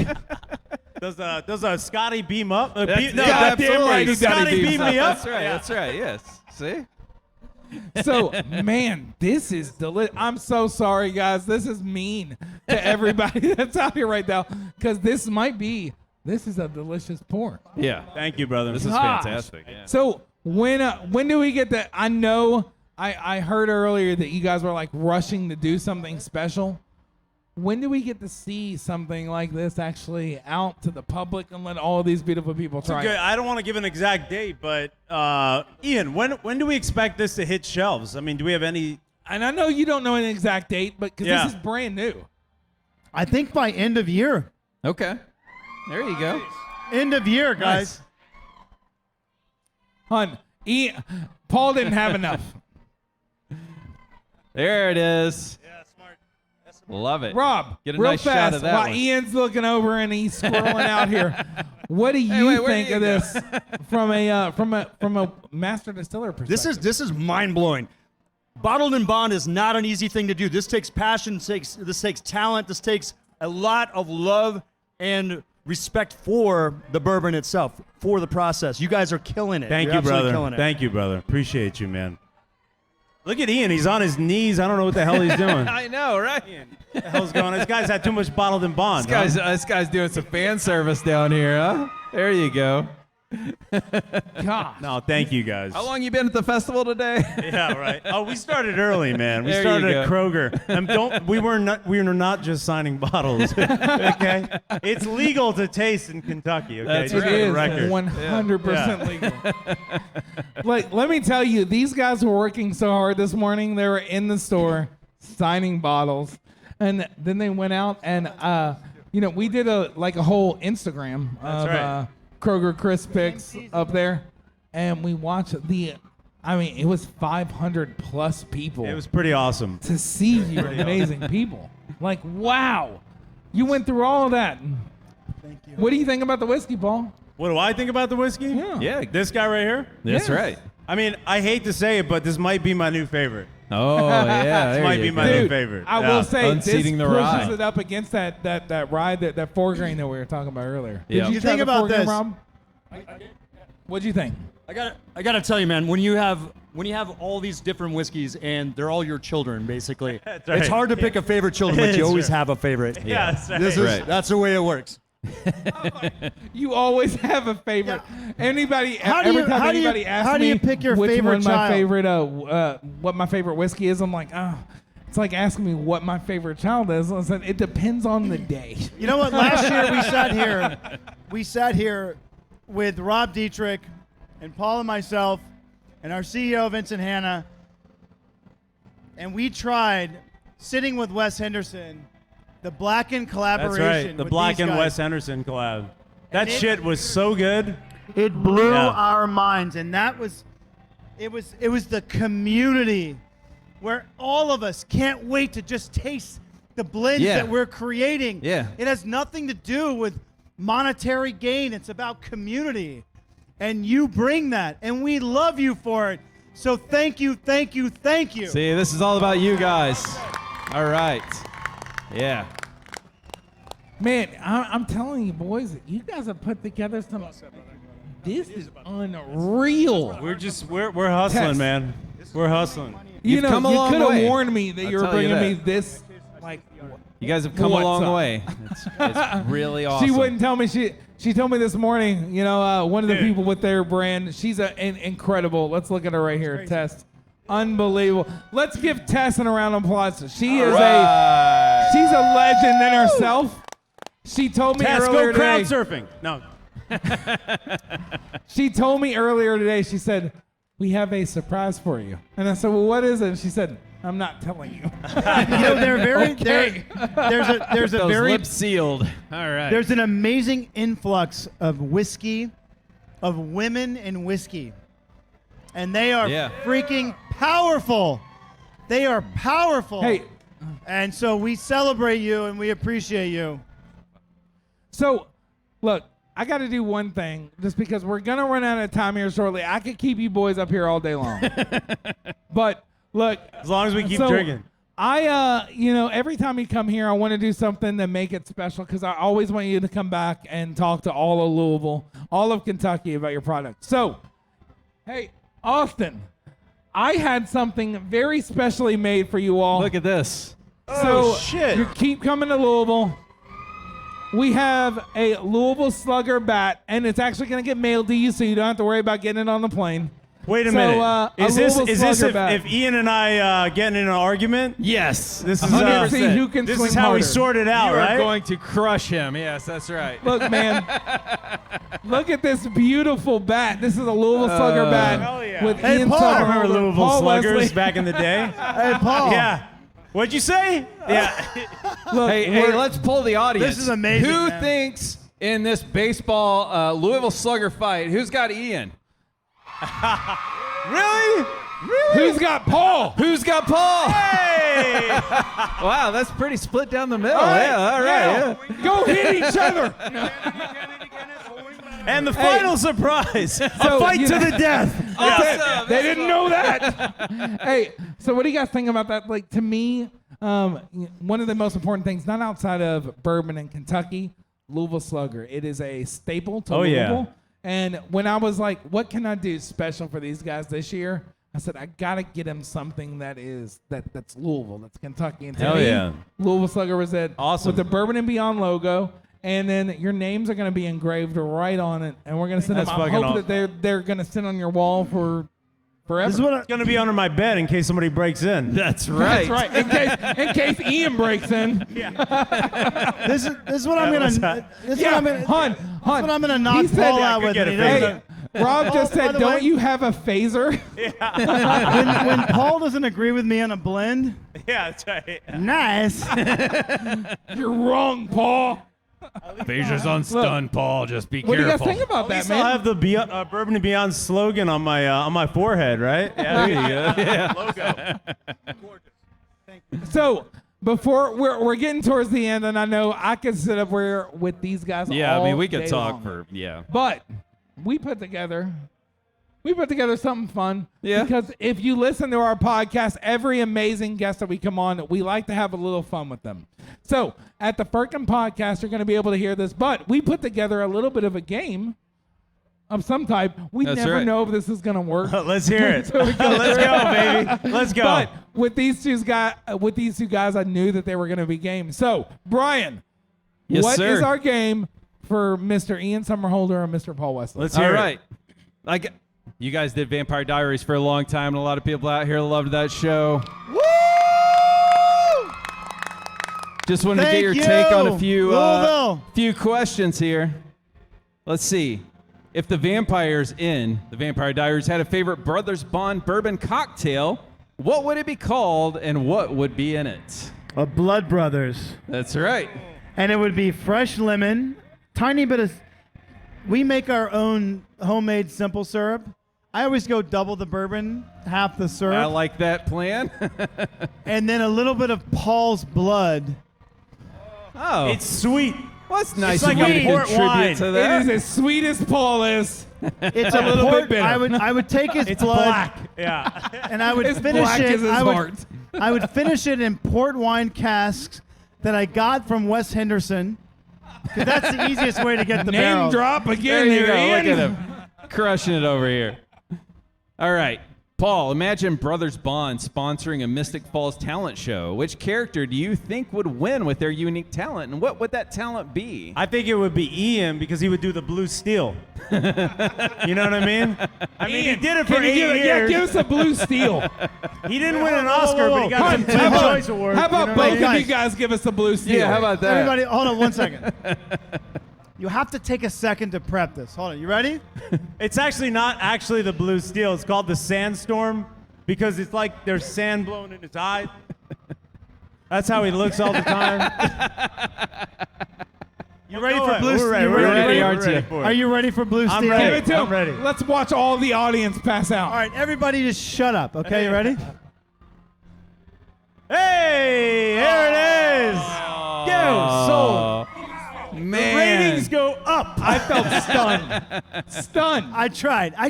Does a Scotty beam up? That's, No, yeah, goddamn absolutely. right, does he Scotty beams beam me up? That's right. That's right. Yes. See? So, man, this is delicious. I'm so sorry, guys. This is mean to everybody that's out here right now because this is a delicious pour. Yeah. Thank you, brother. This is Gosh. fantastic. Yeah. So when do we get that? I know I heard earlier that you guys were like rushing to do something special. When do we get to see something like this actually out to the public and let all of these beautiful people try Good. it? I don't want to give an exact date, but Ian, when do we expect this to hit shelves? I mean, do we have any? And I know you don't know an exact date, but because Yeah. this is brand new. I think by end of year. Okay. There you go. End of year, guys. Hun, Paul didn't have enough. There it is. Love it. Rob, Get a real nice fast, shot of that while one. Ian's looking over and he's scrolling out here. What do you wait, where think do you of go? this from a master distiller perspective? This is mind blowing. Bottled and Bond is not an easy thing to do. This takes passion. This takes talent. This takes a lot of love and respect for the bourbon itself, for the process. You guys are killing it. Thank You're you, absolutely brother. killing it. Thank you, brother. Appreciate you, man. Look at Ian. He's on his knees. I don't know what the hell he's doing. I know, right? What the hell's going on? This guy's had too much Bottled and Bond. This guy's doing some fan service down here, huh? There you go. God. No, thank you guys. How long you been at the festival today? Yeah, right. Oh, we started early, man. We There started you at go. Kroger. We were not just signing bottles. Okay, it's legal to taste in Kentucky. Okay, That's just right. It for is the record. 100% legal. Like, let me tell you, these guys were working so hard this morning. They were in the store signing bottles, and then they went out and we did a whole Instagram of right. Kroger Chris picks up there, and we watched it was 500 plus people It was pretty awesome. to see you amazing people. Like, wow, you went through all of that. Thank you. What do you think about the whiskey, Paul? What do I think about the whiskey? Yeah. Yeah. This guy right here. That's Yes. right. I mean, I hate to say it, but this might be my new favorite. Oh, yeah. This there might you be my go. new Dude, favorite. I Yeah. will say Unseating this the pushes rye. it up against that rye, that 4 grain that we were talking about earlier. Yeah. Did you You try think the about 4 grain, this. Rob? What'd you think? I gotta tell you, man. When you have all these different whiskeys and they're all your children, basically, That's right. it's hard to pick a favorite children, but you That's always right. have a favorite. Yeah, that's right. Right. That's the way it works. You always have a favorite. Anybody, How do every you- time how do you- anybody asks how do you me pick your which favorite one my child? favorite, what my favorite whiskey is, I'm like, it's like asking me what my favorite child is. I said, it depends on the day. You know what? Last year we sat here with Rob Dietrich and Paul and myself and our CEO Vincent Hanna, and we tried sitting with Wes Henderson, the Blackened collaboration. That's right. The with Black these and guys. Wes Henderson collab. That And it- shit was so good. It blew Yeah. our minds, and that was, it was the community where all of us can't wait to just taste the blends Yeah. that we're creating. Yeah. It has nothing to do with monetary gain. It's about community, and you bring that, and we love you for it. So thank you, thank you, thank you. See, this is all about you guys. All right. Yeah. Man, I'm telling you, boys, you guys have put together some. This is unreal. We're hustling, Test. man. We're hustling. You You've know, come a you long could have way. warned me that you I'll were tell you bringing me that. this. Like, You guys have come What's a long up? way. It's really awesome. she wouldn't tell me. She told me this morning. One of the people with their brand. She's an incredible. Let's look at her right here. Tess, unbelievable. Let's give Tess a round of applause. She is Right. she's a legend in herself. She told me Tess, earlier go crowd today. surfing. No. She told me earlier today. She said, "We have a surprise for you." And I said, "Well, what is it?" And she said, "I'm not telling you." They're very. Okay. There's a Those very lips sealed. All right. There's an amazing influx of whiskey, of women in whiskey. And they are Yeah. freaking powerful. They are powerful. Hey, And so we celebrate you and we appreciate you. so look, I got to do one thing just because we're going to run out of time here shortly. I could keep you boys up here all day long. But look, As long as we keep so drinking. I, every time you come here, I want to do something to make it special because I always want you to come back and talk to all of Louisville, all of Kentucky about your product. So, hey, Austin, I had something very specially made for you all. Look at this. So shit. you keep coming to Louisville. We have a Louisville Slugger bat, and it's actually going to get mailed to you, so you don't have to worry about getting it on the plane. Wait a So, minute. a Is this Louisville Slugger bat. if Ian and I getting in an argument? Yes. This is Let's see who can this swing is how we harder. sort it out, You right? are going to crush him. Yes, that's right. Look, man. Look at this beautiful bat. This is a Louisville Slugger bat hell yeah. with Hey, Ian Paul. I remember Somerhalder, Louisville Paul Sluggers Wesley. back in the day. Hey, Paul. Yeah. What'd you say? Yeah. Look, Hey, let's pull the audience. This is amazing, Who man. thinks in this baseball Louisville Slugger fight, who's got Ian? Really? Who's got Paul? Who's got Paul? Hey! Wow, that's pretty split down the middle. All right, Yeah, all right. now, go hit each other. And the final surprise, a So, fight you to know- the death. Awesome. They didn't know that. Hey, so what do you guys think about that? Like, to me, one of the most important things, not outside of bourbon in Kentucky, Louisville Slugger. It is a staple to Louisville. And when I was like, what can I do special for these guys this year? I said, I got to get them something that's Louisville, that's Kentucky. And to Hell me, yeah. Louisville Slugger was it. Awesome. With the Bourbon and Beyond logo. And then your names are going to be engraved right on it. And we're going to send them. That's I'm fucking hoping that they're going to sit on your wall for forever. This is what It's gonna be under my bed in case somebody breaks in. That's right. That's right. In case Ian breaks in. this is what I'm gonna. what's that? This is Yeah, what I'm gonna. Hun. This is what I'm gonna knock He said- Paul Yeah, I out could with. get and a he phaser. doesn't- Rob just by said, the don't way- you have a phaser? when Paul doesn't agree with me on a blend, Yeah, that's right. nice. You're wrong, Paul. Phasers on stun, Paul. Just be What do you guys careful. think about At that, least man? I'll have the Bourbon and Beyond slogan on my forehead, right? Yeah, there you go. Yeah. So before we're getting towards the end, and I know I could sit up here with these guys. Yeah, I all mean, we could day talk long. for, yeah. But we put together something fun. Yeah. Because if you listen to our podcast, every amazing guest that we come on, we like to have a little fun with them. So at the Firkin podcast, you're going to be able to hear this. But we put together a little bit of a game of some type. We That's never right. know if this is going to work. Let's hear it. So we go Let's go, baby. Let's go. But with these two guys, I knew that they were going to be game. So Brian, Yes, what sir. is our game for Mr. Ian Somerhalder and Mr. Paul Wesley? Let's All hear right. Like, you guys did Vampire Diaries for a long time, and a lot of people out here loved that show. Woo! Just wanted to get Thank your you, take on a few Louisville. questions here. Let's see. If the vampires in the Vampire Diaries had a favorite Brothers Bond bourbon cocktail, what would it be called, and what would be in it? A Blood Brothers, That's right. and it would be fresh lemon, tiny bit of. We make our own homemade simple syrup. I always go double the bourbon, half the syrup, I like that plan. and then a little bit of Paul's blood. Oh, It's sweet. well, that's nice like of you a to port contribute wine. to It that. is as sweet as Paul is. It's A little bit bitter. I would take his It's blood black. Yeah. and I would As finish black it. as his heart. I would finish it in port wine casks that I got from Wes Henderson. 'Cause that's the easiest way to get the Name barrel. drop There again you there, go. Ian. Look at him. Crushing it over here. All right. Paul, imagine Brothers Bond sponsoring a Mystic Falls talent show. Which character do you think would win with their unique talent, and what would that talent be? I think it would be Ian because he would do the blue steel. You know what I mean? I mean, he Ian, did it for can you 8 give, years. Yeah, give us a blue steel. He didn't win an Oscar, but he got Hun, some how Teen about- Choice Award. How about you know what I both mean? of you Guys. guys give us a blue steel? Yeah, how about that? Everybody, hold on one second. You have to take a second to prep this. Hold on. You ready? It's actually not actually the blue steel. It's called the sandstorm because it's like there's sand blowing in his eyes. That's how he looks all the time. You ready Go for ahead. blue We're steel? ready. You We're ready? ready, aren't We're ready you? for it. Are you ready for blue I'm steel? ready. Give it to I'm him. ready. Let's watch all the audience pass out. All right, everybody just shut up. Okay, you ready? Hey, here it is. Go, sold. Man. Ratings go up. I felt stunned. Stunned. I tried. I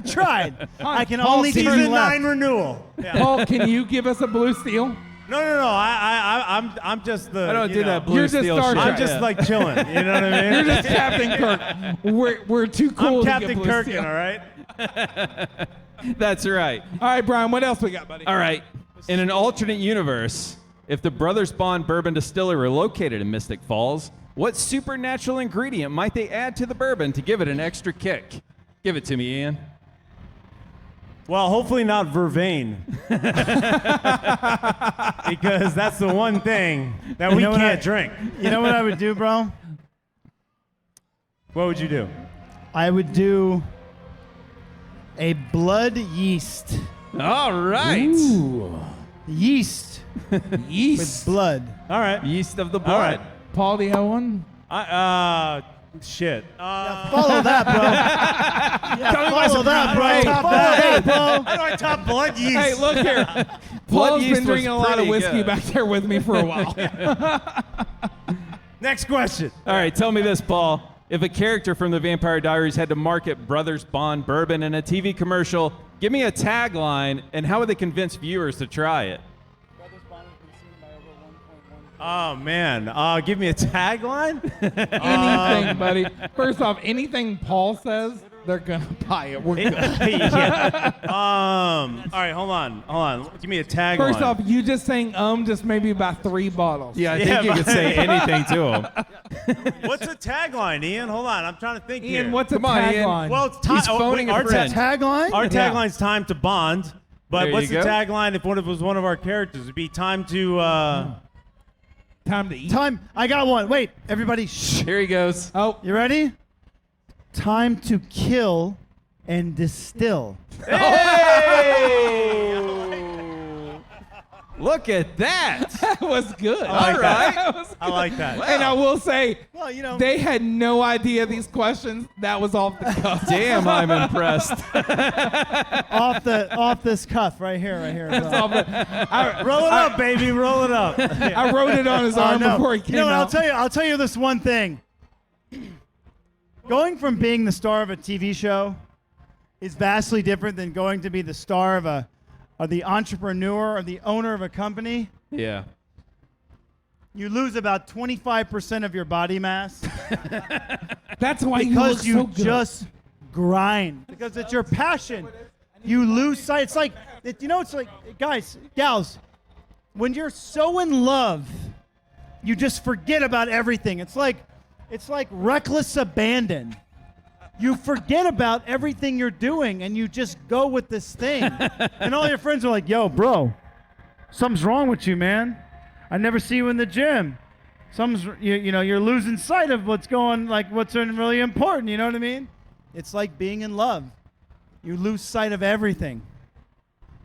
can Paul, only season turn Season left. 9 renewal. Paul, can you give us a blue steel? No. I'm just the. I don't you do know, that blue You're just steel Star shit. Trek. I'm just like chilling. You know what I mean? You're just Captain Kirk. We're too cool I'm to Captain get blue Kirkin, steel. all right? That's right. All right, Brian, what else we got, buddy? All right. In an alternate universe, if the Brothers Bond Bourbon Distillery were located in Mystic Falls, what supernatural ingredient might they add to the bourbon to give it an extra kick? Give it to me, Ian. Well, hopefully not vervain. Because that's the one thing that we know what can't I- drink. You know what I would do, bro? What would you do? I would do a blood yeast. All right. Yeast with Yeast. blood. All right. Yeast of the All blood. right. Paul, do you have one? Shit. Follow that, bro. Yeah, follow that, bro. Hey, Top that. go, Paul. How do I top blood yeast? Hey, look here. Blood Paul's yeast been drinking a was lot of pretty whiskey good. back there with me for a while. Next question. All right, tell me this, Paul. If a character from the Vampire Diaries had to market Brothers Bond Bourbon in a TV commercial, give me a tagline, and how would they convince viewers to try it? Oh man, give me a tagline. Anything, buddy. First off, anything Paul says, they're gonna buy it. We're good. Yeah. All right, hold on. Give me a tagline. First off, you just saying just maybe about 3 bottles. Yeah, I Yeah, think you but- could say anything to him. what's a tagline, Ian? Hold on, I'm trying to think Ian, here. what's a Come on, Ian. tagline? Well, it's time. He's phoning a friend. Tagline? Our Yeah. tagline's time to bond. But There what's you the go. tagline if it was one of our characters? It'd be time to. Time to eat. Time. I got one. Wait, everybody. Shh. Here he goes. Oh, You ready? Time to kill and distill. Look at that. that was good. I like that. That was I like that. And I will say, Well, you know. they had no idea these questions. That was off the cuff. Damn, I'm impressed. off this cuff right here. Roll Roll it up, baby. Roll it up. I wrote it on his arm No. before he came You know what? out. I'll tell you this one thing. Going from being the star of a TV show is vastly different than going to be the star of the entrepreneur or the owner of a company. Yeah. You lose about 25% of your body mass That's why because you you look so good. just grind. Because it's your passion. You lose sight. It's like, it's like, guys, gals, when you're so in love, you just forget about everything. It's like reckless abandon. You forget about everything you're doing and you just go with this thing. And all your friends are like, yo, bro, something's wrong with you, man. I never see you in the gym. You're losing sight of what's really important. You know what I mean? It's like being in love. You lose sight of everything.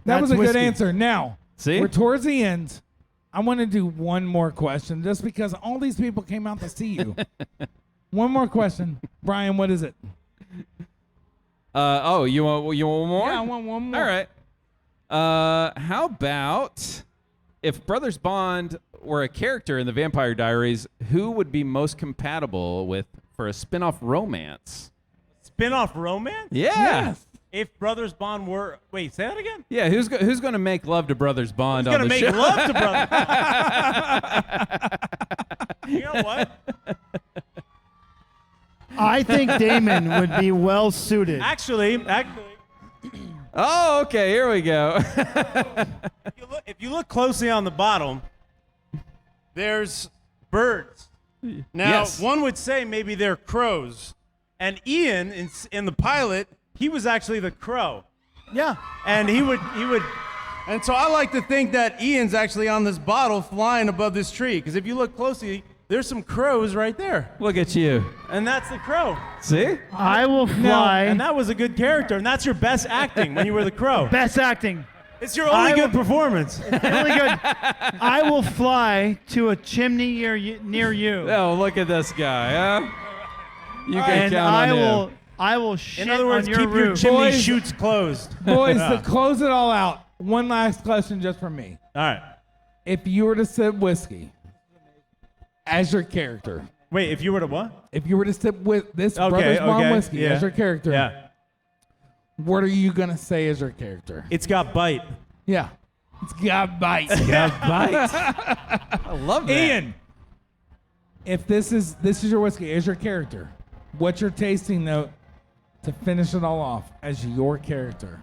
That That's was a whiskey. good answer. Now, See? we're towards the end. I want to do one more question just because all these people came out to see you. One more question. Brian, what is it? You want one more? Yeah, I want one more. All right. How about if Brothers Bond were a character in the Vampire Diaries, who would be most compatible with for a spin-off romance? Spin-off romance? Yeah. Yes. If Brothers Bond were. Wait, say that again? Yeah, who's going to make love to Brothers Bond Who's on gonna the make show? love to Brothers? You know what? I think Damon would be well suited. Actually, Oh, okay, here we go. if you look closely on the bottom, there's birds. Now, Yes. one would say maybe they're crows. And Ian, in the pilot, he was actually the crow. Yeah. And he would, and so I like to think that Ian's actually on this bottle flying above this tree. Because if you look closely, there's some crows right there. Look at you. And that's the crow. See? I will fly. And that was a good character. And that's your best acting when you were the crow. Best acting. It's your only I good will- performance. Really good. I will fly to a chimney near you. Oh, look at this guy, huh? You can And count on him. I will shit In other words, on your keep your roof. chimney Boys- chutes closed. Boys, to close it all out, one last question just from me. All right. If you were to sip whiskey as your character, Wait, if you were to what? if you were to sip with this Okay, Brothers Bond okay, whiskey yeah. as your character, Yeah. what are you going to say as your character? It's got bite. Yeah. It's got bite. I love that. Ian, if this is your whiskey as your character, what's your tasting note to finish it all off as your character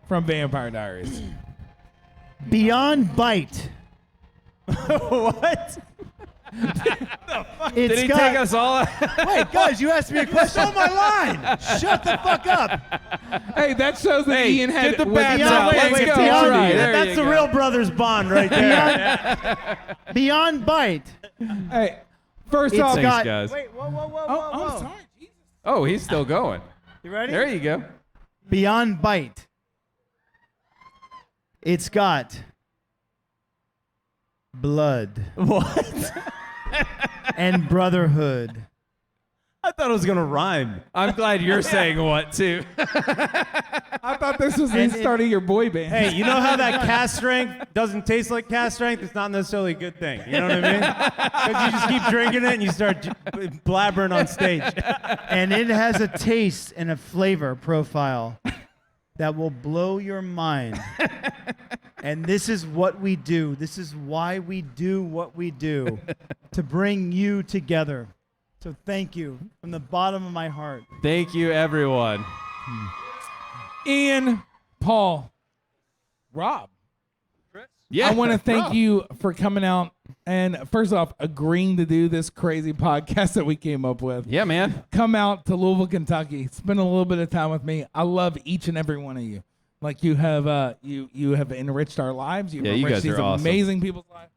from Vampire Diaries? Beyond bite. What? It's Did he got, take us all? Wait, guys, you asked me a question. Stole my line. Shut the fuck up. Hey, that shows that Hey, Ian had get the was bats beyond- out. wait, Let's wait, go. beyond- Judy. There That's you the go. real brothers bond right there. Beyond bite. Hey, first It's off, Thanks, got. guys. Wait, whoa. oh, sorry. Jesus. Oh, he's still going. You ready? There you go. Beyond bite. It's got blood What? and brotherhood I thought it was gonna rhyme. I'm glad you're saying what too. I thought this was the start of your boy band. Hey, you know how that cast strength doesn't taste like cast strength? It's not necessarily a good thing. You know what I mean? Because you just keep drinking it and you start blabbering on stage. And it has a taste and a flavor profile that will blow your mind. And this is what we do. This is why we do what we do, to bring you together. So thank you from the bottom of my heart. Thank you, everyone. Ian, Paul, Rob. Yeah, I want to thank Rob. you for coming out and first off agreeing to do this crazy podcast that we came up with. Yeah, man. Come out to Louisville, Kentucky. Spend a little bit of time with me. I love each and every one of you. Like you have you have enriched our lives. You've you enriched guys these are awesome. amazing people's lives.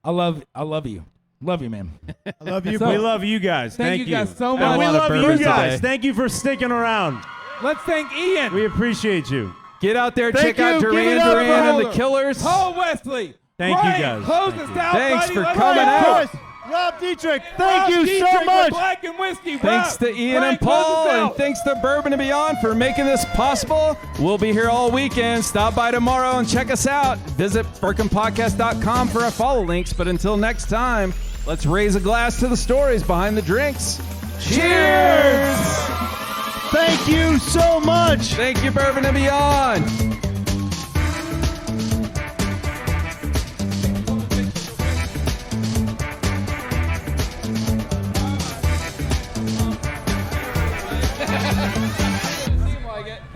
I love you. Love you, man. I love you. So- We love you guys. Thank you guys so And much. we A lot of love you bourbons guys. today. Thank you for sticking around. Let's thank Ian. We appreciate you. Get out there, Thank check out you. Give Duran it up for Duran and the Holder. Killers. Paul Wesley. Thank you, Brian, guys. Close Thank us you. out, Thanks buddy. for Let's coming go. out. Rob Dietrich, Rob thank you Dietrich so with much. Black and Whiskey. Thanks Rob. to Ian Brian, and Paul, close us and out. thanks to Bourbon and Beyond for making this possible. We'll be here all weekend. Stop by tomorrow and check us out. Visit firkinpodcast.com for our follow links. But until next time, let's raise a glass to the stories behind the drinks. Cheers! Thank you so much. Thank you, Bourbon and Beyond.